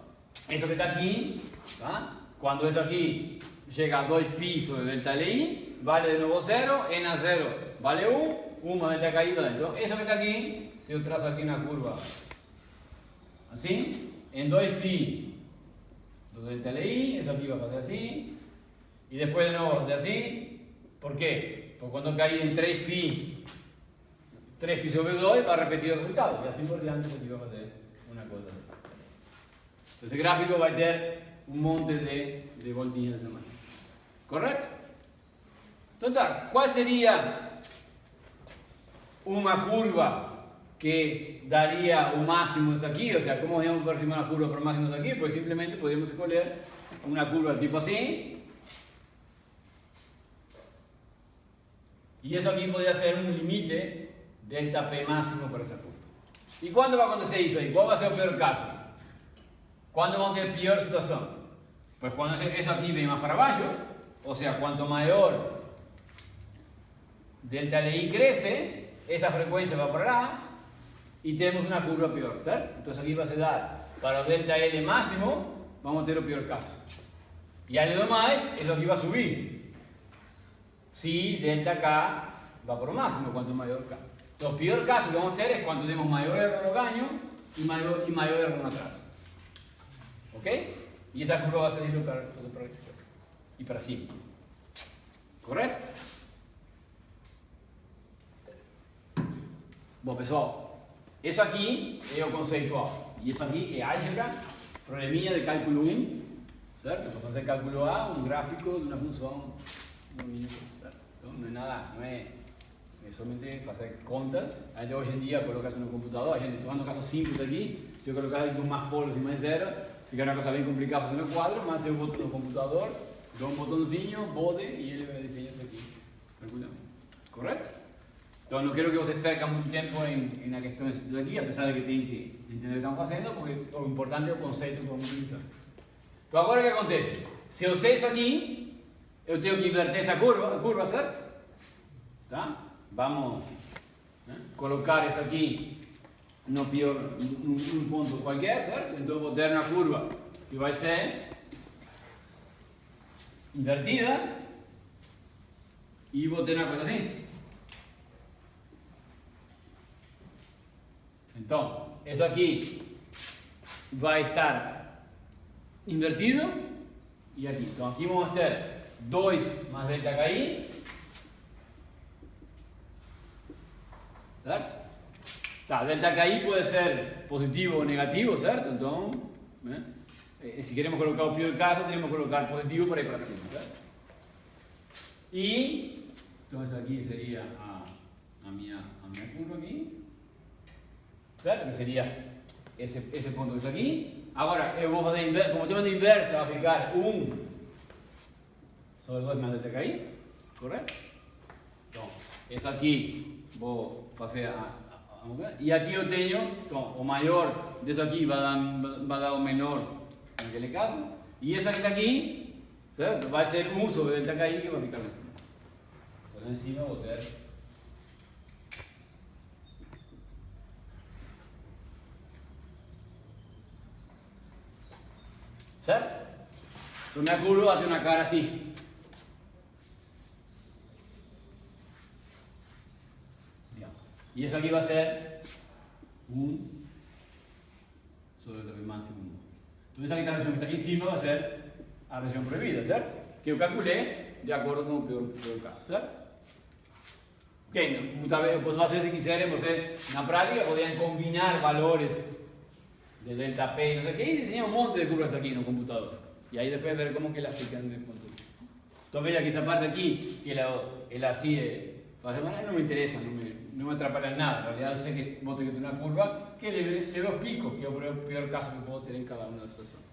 eso que está aquí, ¿va? Cuando eso aquí llega a 2pi sobre delta LI, vale de nuevo 0, n a 0 vale 1, 1 más delta KI vale. Entonces, eso que está aquí, si yo trazo aquí una curva así, en 2pi sobre delta LI, eso aquí va a pasar así, y después de nuevo de así. ¿Por qué? Porque cuando caí en 3pi sobre 2 va a repetir el resultado, y así por delante aquí vamos a hacer una cosa así. Entonces el gráfico va a tener un monte de voltillas de esa manera. ¿Correcto? Entonces, ¿cuál sería una curva que daría un máximo aquí? O sea, ¿cómo podríamos aproximar una curva por máximos aquí? Pues simplemente podríamos escoger una curva del tipo así. Y eso aquí podría ser un límite delta P máximo para ese punto. ¿Y cuándo va a acontecer eso ahí? ¿Cuál va a ser el peor caso? ¿Cuándo vamos a tener peor situación? Pues cuando eso aquí viene más para abajo, o sea, cuanto mayor delta LI crece, esa frecuencia va para allá y tenemos una curva peor, ¿cierto? Entonces aquí va a dar para delta L máximo, vamos a tener el peor caso. Y al demás, eso aquí va a subir. Si delta K va por máximo, cuanto mayor K. Entonces, el peor caso que vamos a tener es cuando tenemos mayor error en los caños y mayor error en atrás. ¿Ok? Y esa curva va a salir para la izquierda y para cima. ¿Correcto? Bom, pessoal, isso aqui é o conceitual. E isso aqui é álgebra, probleminha de cálculo 1, certo? Para fazer cálculo A, um gráfico de uma função certo? Então, não é nada, não é somente fazer conta. A gente hoje em dia coloca isso no computador, a gente tomando casos simples aqui, se eu colocar aqui com mais polos e mais zero, fica uma coisa bem complicada fazendo quadro, mas eu boto no computador, dou um botãozinho, bode e ele vai desenhar isso aqui tranquilamente. Correto? Então, não quero que vocês percam muito tempo na questão aqui, apesar de que tem que entender o que estão fazendo, porque o importante é o conceito que vamos utilizar. Então, agora o que acontece? Se eu sei isso aqui, eu tenho que inverter essa curva, certo? Tá? Vamos colocar isso aqui no pior, num ponto qualquer, certo? Então, vou ter uma curva que vai ser invertida e vou ter uma coisa assim. Então, isso aqui vai estar invertido e aqui. Então, aqui vamos ter 2 mais delta KI, certo? Tá, delta KI pode ser positivo ou negativo, certo? Então, se queremos colocar o pior caso, temos que colocar positivo para ir para cima, certo? E, então, essa aqui seria a minha curva aqui. Certo? Que seria esse ponto que está aqui. Agora eu vou fazer, como chama de inversa, vai ficar 1 sobre 2 mais delta KI. Correto? Então, essa aqui vou fazer e aqui eu tenho, então, o maior desse aqui vai dar o menor naquele caso. E essa que está aqui, certo? Vai ser 1 sobre delta KI que vai ficar lá em cima. Então, lá em cima vou ter. Certo? Então minha curva tem uma cara assim. E isso aqui vai ser 1 sobre o máximo 1. Então essa aqui, a região que está aqui em cima vai ser a região proibida, certo? Que eu calculei de acordo com o pior caso, certo? Ok, talvez eu posso fazer se quiserem, vocês na prática podem combinar valores de delta P y no sé qué, y diseñar un monte de curvas aquí en un computador. Y ahí después ver cómo que la aplican en el control. Entonces veis que esa parte aquí, que el así de no me interesa, no me atrapalha en nada. En realidad yo sé que vos tenés que tener una curva que le veo picos, que es el peor caso que puedo tener en cada una de las personas.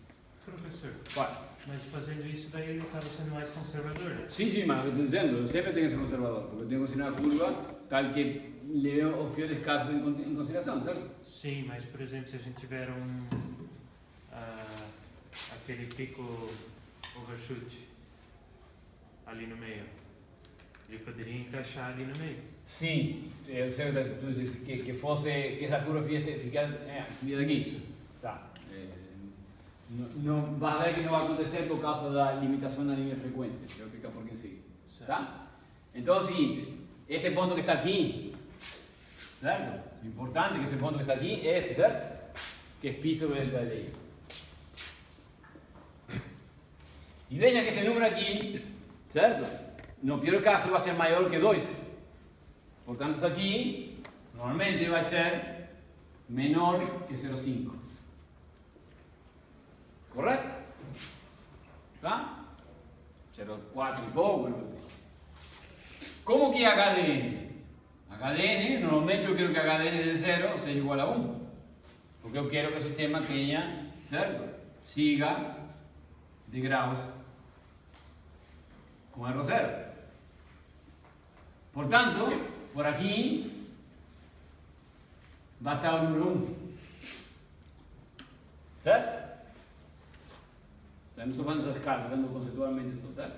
Professor, Vale. mas fazendo isso daí ele estava sendo mais conservador, né? Sí, mas estoy diciendo, yo siempre tengo que ser conservador, porque tengo que ser una curva tal que le veo los peores casos en consideración, ¿cierto? Sim, mas por exemplo, se a gente tiver aquele pico overshoot ali no meio, ele poderia encaixar ali no meio. Sim, eu sei que tu dizes que essa curva ficasse aqui. Tá. Não, vai ver que não vai acontecer por causa da limitação na linha de frequência. Eu vou explicar por que sim. Tá? Então é o seguinte, esse ponto que está aqui, certo? O importante é que esse ponto que está aqui é esse, certo? Que é piso sobre delta LI. E veja que esse número aqui, certo? No pior caso vai ser maior que 2. Portanto, isso aqui, normalmente vai ser menor que 0,5. Correto? Tá? 0,4 e pouco. Como que é HDN? HDN, normalmente eu quero que HDN de 0 seja igual a 1. Porque eu quero que o sistema tenha, certo? Siga de graus com R0. Portanto, por aqui vai estar o número 1. Certo? Não estou fazendo essas escalas, estou dando conceitualmente isso, tá?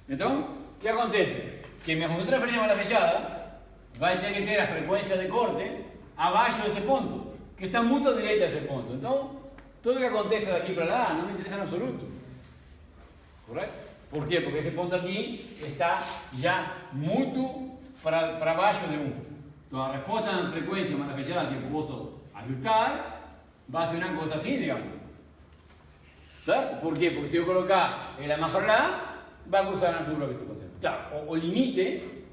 Então, o que acontece? Que minha função de transferência malha fechada vai ter que ter a frequência de corte abaixo desse ponto, que está muito à direita desse ponto. Então, tudo que acontece daqui para lá não me interessa em absoluto. Correto? Por quê? Porque esse ponto aqui está já muito para baixo de 1. Então, a resposta na frequência malha fechada que eu posso ajustar vai ser uma coisa assim, digamos. Certo? Por quê? Porque se eu colocar ela mais para lá, vai cruzar na curva que estou fazendo. Claro, o limite,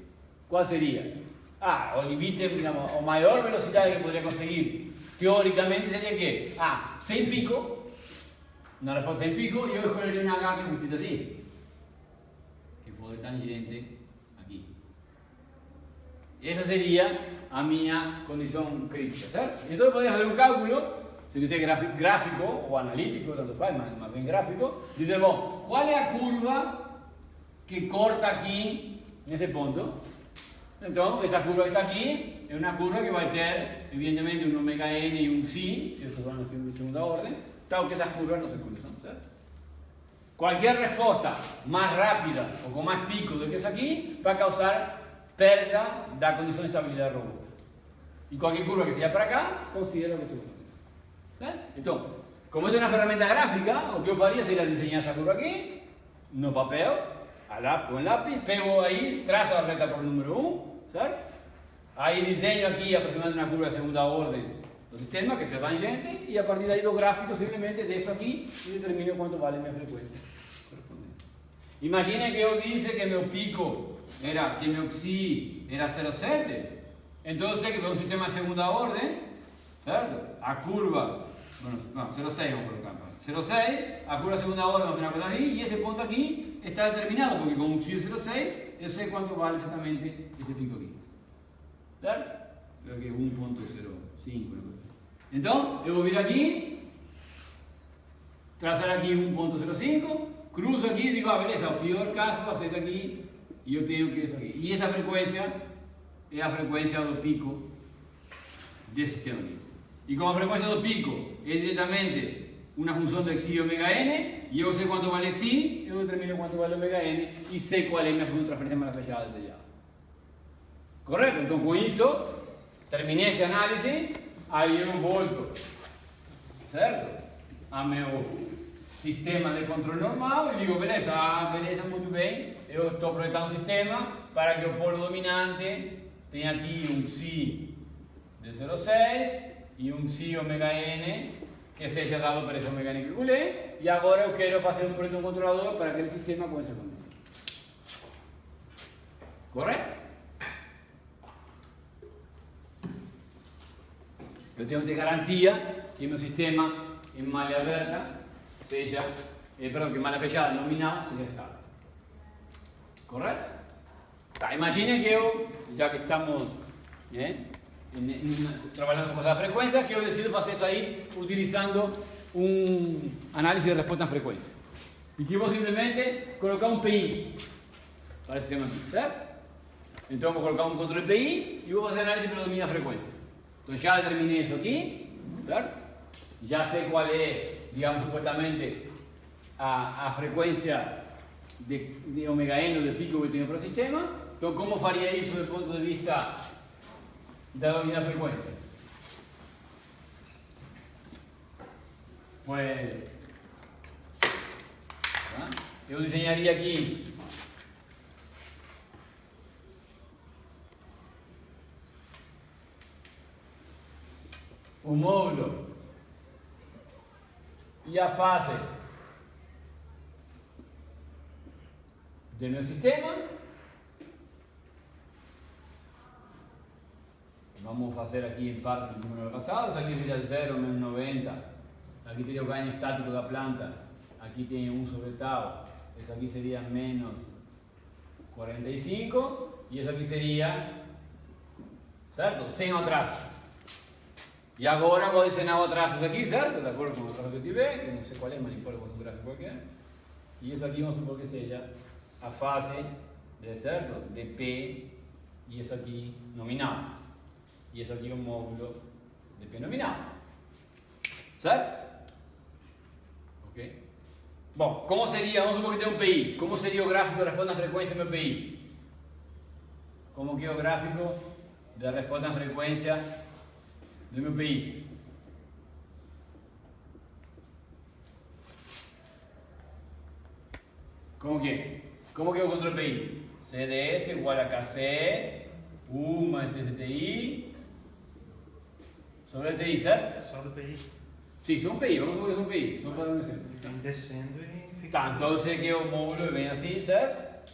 qual seria? O limite, digamos, a maior velocidade que poderia conseguir, teoricamente, seria que, 100 pico, na resposta 100 pico, e eu escolheria uma H que precisa assim, que for tangente aqui. Essa seria a minha condição crítica, certo? Então eu poderia fazer um cálculo, se quiser gráfico ou analítico, tanto faz, mas bem gráfico, dizer, bom, qual é a curva que corta aqui nesse ponto? Então, essa curva que está aqui é uma curva que vai ter, evidentemente, um ômega n e um psi, se eu estou falando de segunda ordem, tal que essas curvas não se cruzam, certo? Qualquer resposta mais rápida ou com mais pico do que essa aqui vai causar perda da condição de estabilidade robusta. E qualquer curva que esteja para cá, considera o que estou falando. Então, como esta é uma ferramenta gráfica, o que eu faria seria desenhar essa curva aqui, no papel, com lápis, pego aí, traço a reta por número 1, certo? Aí desenho aqui aproximadamente uma curva de segunda ordem do sistema, que é tangente, e a partir daí do gráfico simplesmente desço aqui e determino quanto vale a minha frequência correspondente. Imaginem que eu disse que meu pico era, que meu xi era 0,7, então eu sei que para um sistema de segunda ordem, certo? A curva, não, 0,6 vamos colocar, 0,6, a curva de segunda ordem vai ser uma coisa assim, e esse ponto aqui está determinado, porque com um xi de 0,6, eu sei quanto vale exatamente esse pico aqui. Certo? Creo que 1.05. Então, eu vou vir aqui, traçar aqui 1.05, cruzo aqui e digo, beleza, o pior caso vai ser aqui, e eu tenho que isso aqui. E essa frequência é a frequência do pico desse sistema aqui. E como a frequência do pico é diretamente uma função de xi e ômega n, e eu sei quanto vale xi, eu determino quanto vale ômega n, e sei qual é a minha função de transferência mais fechada desde já. Correto? Então, com isso, terminei essa análise, aí eu volto, certo? A meu sistema de controle normal e digo, beleza, beleza, muito bem, eu estou projetando um sistema para que o polo dominante tenha aqui um psi de 0,6 e um psi ômega n que seja dado por esse ômega n que calculei, e agora eu quero fazer um projeto controlador para aquele sistema com essa condição. Correto? Eu tenho de garantia que meu sistema em malha aberta seja, perdão, que malha fechada nominal seja estável. Correto? Tá, imagine que eu, já que estamos trabalhando com essa frequência, que eu decido fazer isso aí utilizando um análise de resposta à frequência. E que eu vou simplesmente colocar um PI para esse sistema aqui, certo? Então vou colocar um controle PI e vou fazer análise pela domínio da frequência. Então já determinei isso aqui, certo? Já sei qual é, digamos, supostamente a frequência de ômega n, ou de pico que eu tenho para o sistema. Então, como faria isso do ponto de vista da domínio da frequência? Pues, eu desenharia aqui o módulo e a fase do meu sistema. Vamos fazer aqui em parte do número passado. Isso aqui seria 0 menos 90. Aqui teria o ganho estático da planta. Aqui tem 1 sobre tal. Isso aqui seria menos 45. E isso aqui seria, certo? Sem o atraso. E agora vou desenhar o atraso aqui, certo? De acordo com o atraso que eu tiver, que não sei qual é, mas importa com um gráfico qualquer. E isso aqui vamos supor que seja a fase, certo? De P, e isso aqui nominal. E isso aqui é o módulo de P nominal. Certo? Ok? Bom, como seria, vamos supor que tem um PI, como seria o gráfico da resposta à frequência do meu PI? Como que é o gráfico da resposta à frequência do meu PI? Como que é? Como que eu controlo o PI? CDS igual a KC, U mais CCTI sobre a TI, certo? Só do PI. Sim, são PI, vamos supor que são PI, só para dar um exemplo. Vem descendo e fica. Tá, então eu sei que o módulo vem assim, certo?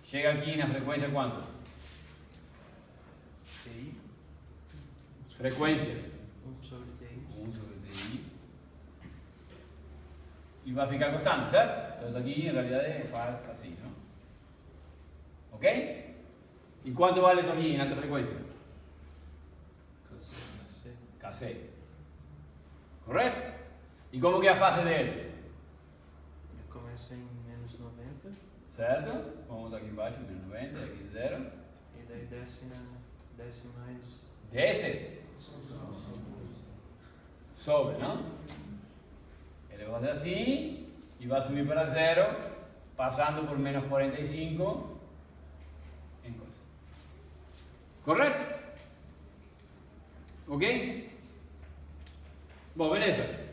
Chega aqui na frequência quanto? TI. Frequência 1 sobre TI. 1 sobre TI. E vai ficar costando, certo? Então isso aqui em realidade faz assim, não? Ok? E quanto vale isso aqui em alta frequência? KC. KC. Correto? E como que é a fase dele? Ele começa em menos 90 Certo? Vamos aqui embaixo, menos 90, aqui 0. e daí desce mais. Desce? Sobe, não? Ele vai fazer assim e vai subir para 0, passando por menos 45 em coisa. Correto? Ok? Bom, beleza.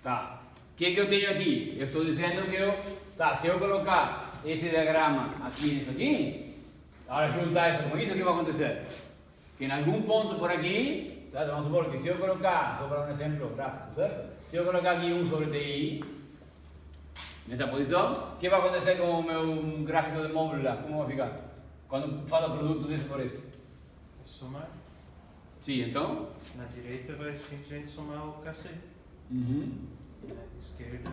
Tá. O que eu tenho aqui? Eu estou dizendo que tá, se eu colocar esse diagrama aqui nesse aqui, agora juntar isso com isso, o que vai acontecer? Que em algum ponto por aqui, tá, vamos supor que se eu colocar, só para um exemplo gráfico, certo? Se eu colocar aqui 1 sobre TI, nessa posição, o que vai acontecer com o meu gráfico de módulo lá? Como vai ficar? Quando falo produto desse por esse? Somar. Sim, então? Na direita vai simplesmente somar o KC. Uhum. Na esquerda.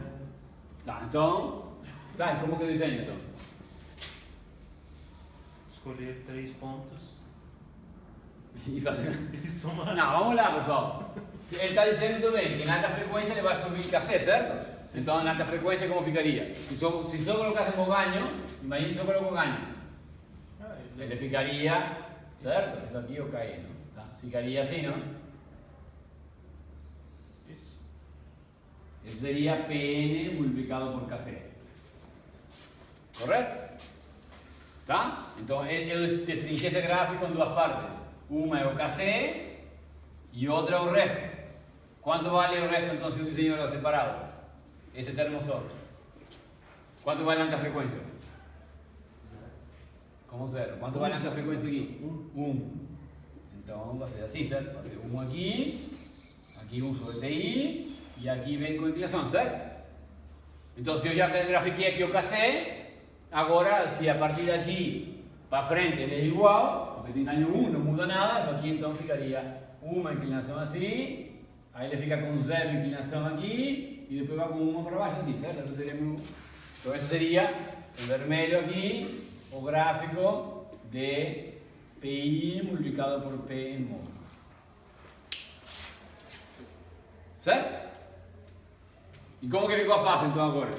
Tá, então, tá, como que eu desenho então? Escolher 3 pontos E fazer... e somar. Não, vamos lá pessoal. Ele está dizendo também que em alta frequência ele vai subir KC, certo? Sim. Então, na alta frequência como ficaria? Se só colocássemos ganho, imagine se eu coloco ganho. Ah, Ele ficaria, certo? Isso aqui eu caí, não? Tá, ficaria assim, não? Isso. Isso seria PN multiplicado por KC. Correto? Tá? Então, eu destrinchei esse gráfico em duas partes. Uma é o KC e outra é o resto. Quanto vale o resto, então, se o desenho era separado? Esse termo só. Quanto vale a alta frequência? Como 0. Quanto vale a alta frequência aqui? 1. Então, vai ser assim, certo? Vai ser 1 aqui 1 sobre TI, e aqui vem com inclinação, certo? Então, se eu já grafiquei aqui o KC, agora, se a partir daqui para frente ele é igual, porque tem ganho 1, não muda nada, isso aqui então ficaria uma inclinação assim, aí ele fica com 0 inclinação aqui, e depois vai com 1 para baixo assim, certo? Então, isso seria, em vermelho aqui, o gráfico de PI multiplicado por P em módulo. Certo? E como que ficou a fase então agora?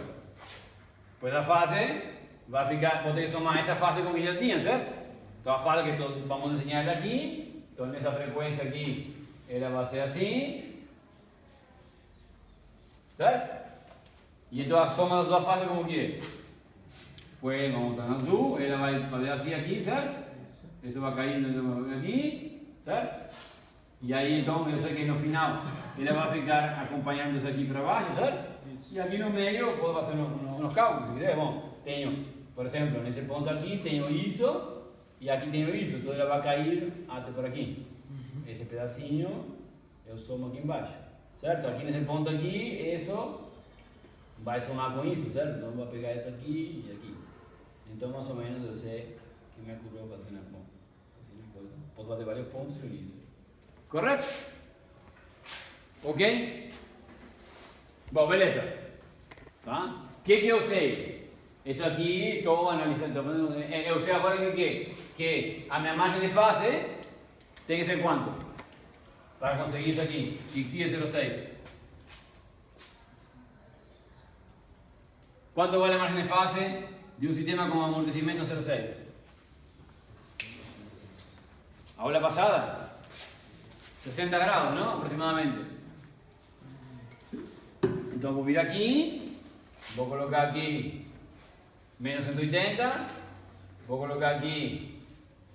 Pois a fase vai ficar, poder somar essa fase com que já tinha, certo? Então a fase que todos vamos desenhar aqui, então nessa frequência aqui, ela vai ser assim, certo? E então a soma das duas fases como que é? Pues vamos estar no azul, ela vai fazer assim aqui, certo? Isso vai caindo aqui, certo? E aí então eu sei que no final ela vai ficar acompanhando isso aqui para baixo, certo? Isso. E aqui no meio eu posso fazer uns cálculos, se quiser. Bom, tenho, por exemplo, nesse ponto aqui tenho isso e aqui tenho isso, então ela vai cair até por aqui. Esse pedacinho eu somo aqui embaixo, certo? Aqui nesse ponto aqui, isso vai somar com isso, certo? Então vou pegar isso aqui e aqui. Então mais ou menos eu sei que me ocorreu fazer na mão. Posso fazer vários pontos e unir isso. Correto? Ok? Bom, beleza. Tá? O que eu sei? Isso aqui, estou analisando, eu sei agora que a minha margem de fase tem que ser quanto? Para conseguir isso aqui, XY é 0,6. Quanto vale a margem de fase de um sistema com amortecimento 0,6? A aula pasada? 60 graus, ¿no? Aproximadamente. Então vou vir aqui vou colocar aqui menos 180, vou colocar aqui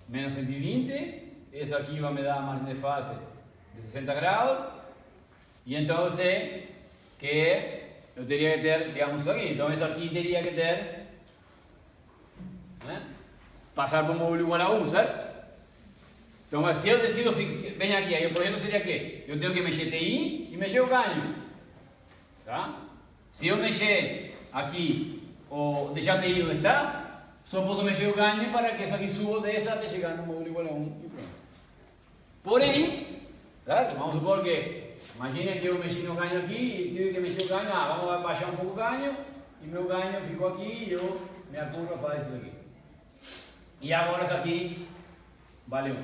menos 120, isso aqui vai me dar a margem de fase de 60 graus, e então eu sei que eu teria que ter, digamos, isso aqui. Então isso aqui teria que ter, né? Passar por um módulo igual a 1, certo? Então se eu decido fixar, vem aqui, aí o projeto seria que eu tenho que mexer TI e mexer o ganho, tá? Se eu mexer aqui ou deixar TI onde está, só posso mexer o ganho para que isso aqui suba dessa até chegar no módulo igual a 1 e pronto. Porém, certo? Vamos supor que, imagine que eu mexi no ganho aqui e tive que mexer o ganho, vamos baixar um pouco o ganho, e meu ganho ficou aqui e minha curva faz isso aqui. E agora isso aqui valeu.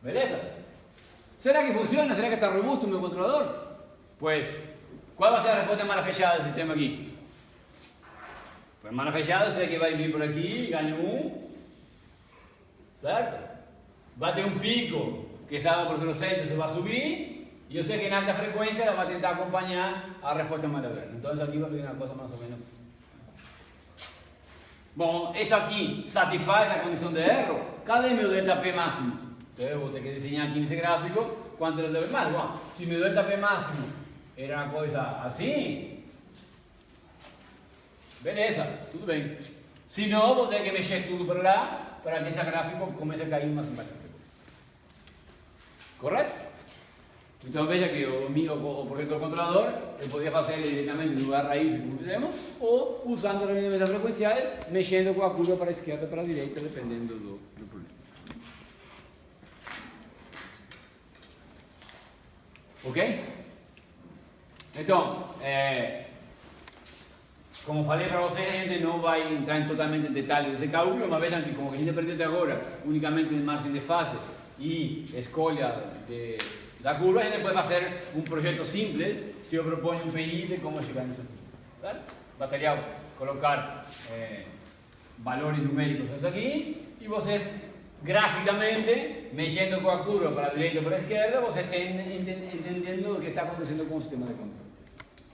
Beleza? Será que funciona? Será que está robusto o meu controlador? Pues, qual vai ser a resposta mala fechada do sistema aqui? Pues mala fechada será que vai vir por aqui, ganho 1, certo? Vai ter um pico que estava por 0,7, isso vai subir, e eu sei que em alta frequência ela vai tentar acompanhar a resposta mal aberta. Então isso aqui vai vir uma coisa mais ou menos. Bom, isso aqui satisfaz a condição de erro? Cadê meu delta P máximo? Então eu vou ter que desenhar aqui nesse gráfico quanto é o delta P máximo. Bom, se meu delta P máximo era uma coisa assim, beleza, tudo bem. Se não, vou ter que mexer tudo para lá para que esse gráfico comece a cair mais embaixo. Correto? Então veja que o projeto do controlador eu podia fazer ele diretamente no lugar raiz, como fizemos, ou usando a rendimento frequencial, mexendo com a curva para a esquerda ou para a direita, dependendo do problema. Ok? Então, como falei para vocês, a gente não vai entrar em totalmente em detalhes desse cálculo, mas vejam que como a gente aprendeu até agora unicamente de margem de fase e escolha da curva, a gente pode fazer um projeto simples se eu proponho um PI de como chegar nisso aqui. Bastaria colocar valores numéricos nisso aqui e vocês, graficamente, mexendo com a curva para a direita ou para a esquerda, vocês têm entendendo o que está acontecendo com o sistema de controle.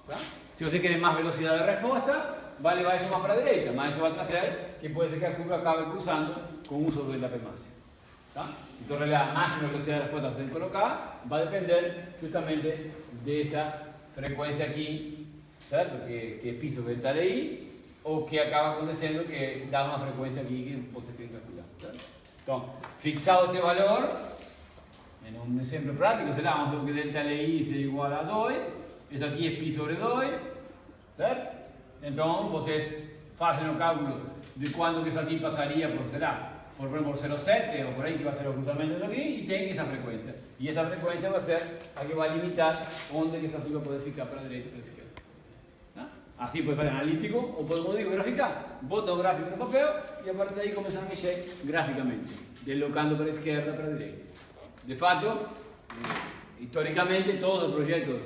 Tá? Se você quer mais velocidade de resposta, vai levar isso mais para a direita, mas isso vai trazer que pode ser que a curva acabe cruzando com o uso do delta P máximo. Tá? Então, a máxima velocidade de resposta que você tem que colocar vai depender justamente dessa frequência aqui, certo? Que é piso delta DI, ou que acaba acontecendo que dá uma frequência aqui que você tem que calcular. Certo? Então, fixado esse valor, em um exemplo prático, sei lá, vamos supor que delta LI seja igual a 2, isso aqui é π sobre 2, certo? Então, vocês fazem o cálculo de quando que isso aqui passaria por, sei lá, por exemplo, por 0,7 ou por aí que vai ser o cruzamento aqui, e tem essa frequência. E essa frequência vai ser a que vai limitar onde que essa curva pode ficar para a direita ou para a esquerda. Tá? Assim pode fazer analítico, ou podemos graficar. Bota o gráfico no papel e a partir daí começar a mexer graficamente, deslocando para a esquerda para a direita. De fato, historicamente, todos os projetos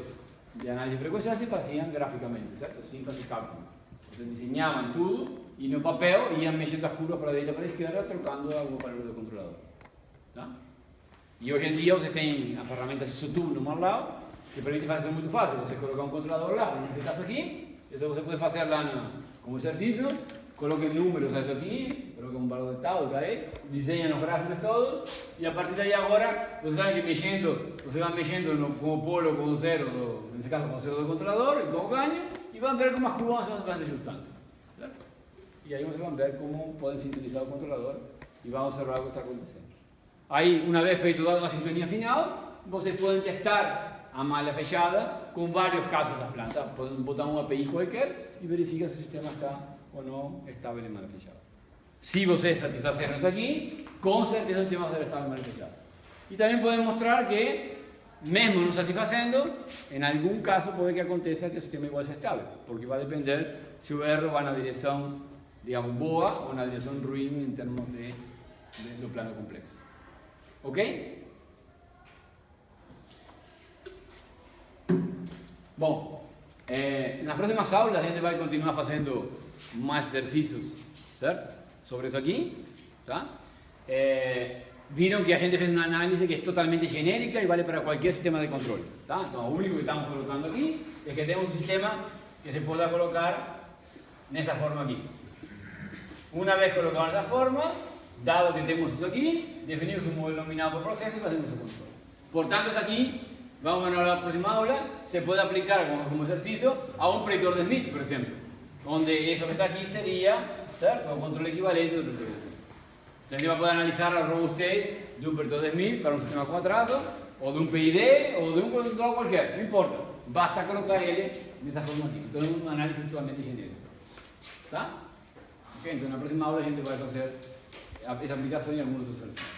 de análise de frequência se faziam graficamente, certo? Sem fazer cálculo. Vocês desenhavam tudo e no papel iam mexendo as curvas para a direita e para a esquerda, trocando alguns valores do controlador. Tá? E hoje em dia vocês têm a ferramenta SysOtool no lado, que permite fazer muito fácil. Você colocar um controlador lá, nesse caso aqui, isso você pode fazer lá como exercício, coloque números aqui, coloque um valor de tal, aí, desenha os gráficos todos, e a partir daí agora, você sabe que você vai mexendo com o polo, com o zero, nesse caso com o zero do controlador, e com o ganho, e vão ver como as curvas vão se ajustando. Certo? E aí vocês vão ver como podem sintonizar o controlador e vão observar o que está acontecendo. Aí, uma vez feito a sintonia final, vocês podem testar a malha fechada com vários casos da planta. Podem botar uma API qualquer e verificar se o sistema está ou não estável em malha fechada. Se vocês satisfazeram isso aqui, com certeza o sistema vai ser estável em malha fechada. E também podem mostrar que, mesmo não satisfazendo, em algum caso pode que aconteça que o sistema igual seja estável, porque vai depender se o erro vai na direção, digamos, boa ou na direção ruim em termos do plano complexo. Ok? Bom, nas próximas aulas a gente vai continuar fazendo mais exercícios, certo? Sobre isso aqui, tá? Viram que a gente fez uma análise que é totalmente genérica e vale para qualquer sistema de controle, tá? Então, o único que estamos colocando aqui é que temos um sistema que se pueda colocar en esta forma aquí. Una vez colocado en esta forma, dado que tenemos eso aquí, definimos un modelo nominado por proceso y hacemos ese control. Por tanto, es aquí, vamos a ver en la próxima aula, se puede aplicar como ejercicio a un predictor de Smith, por ejemplo, donde eso que está aquí sería, ¿cierto?, control equivalente de predictor de Smith. Entonces, va a poder analizar la robustez de un predictor de Smith para un sistema cuadrado, o de un PID, o de un control cualquier, no importa. Basta colocar L de esa forma aquí. Entonces, es un análisis totalmente genérico. ¿Está? Okay, entonces, en la próxima aula, la gente va a hacer esa aplicación y algunos otros servicios.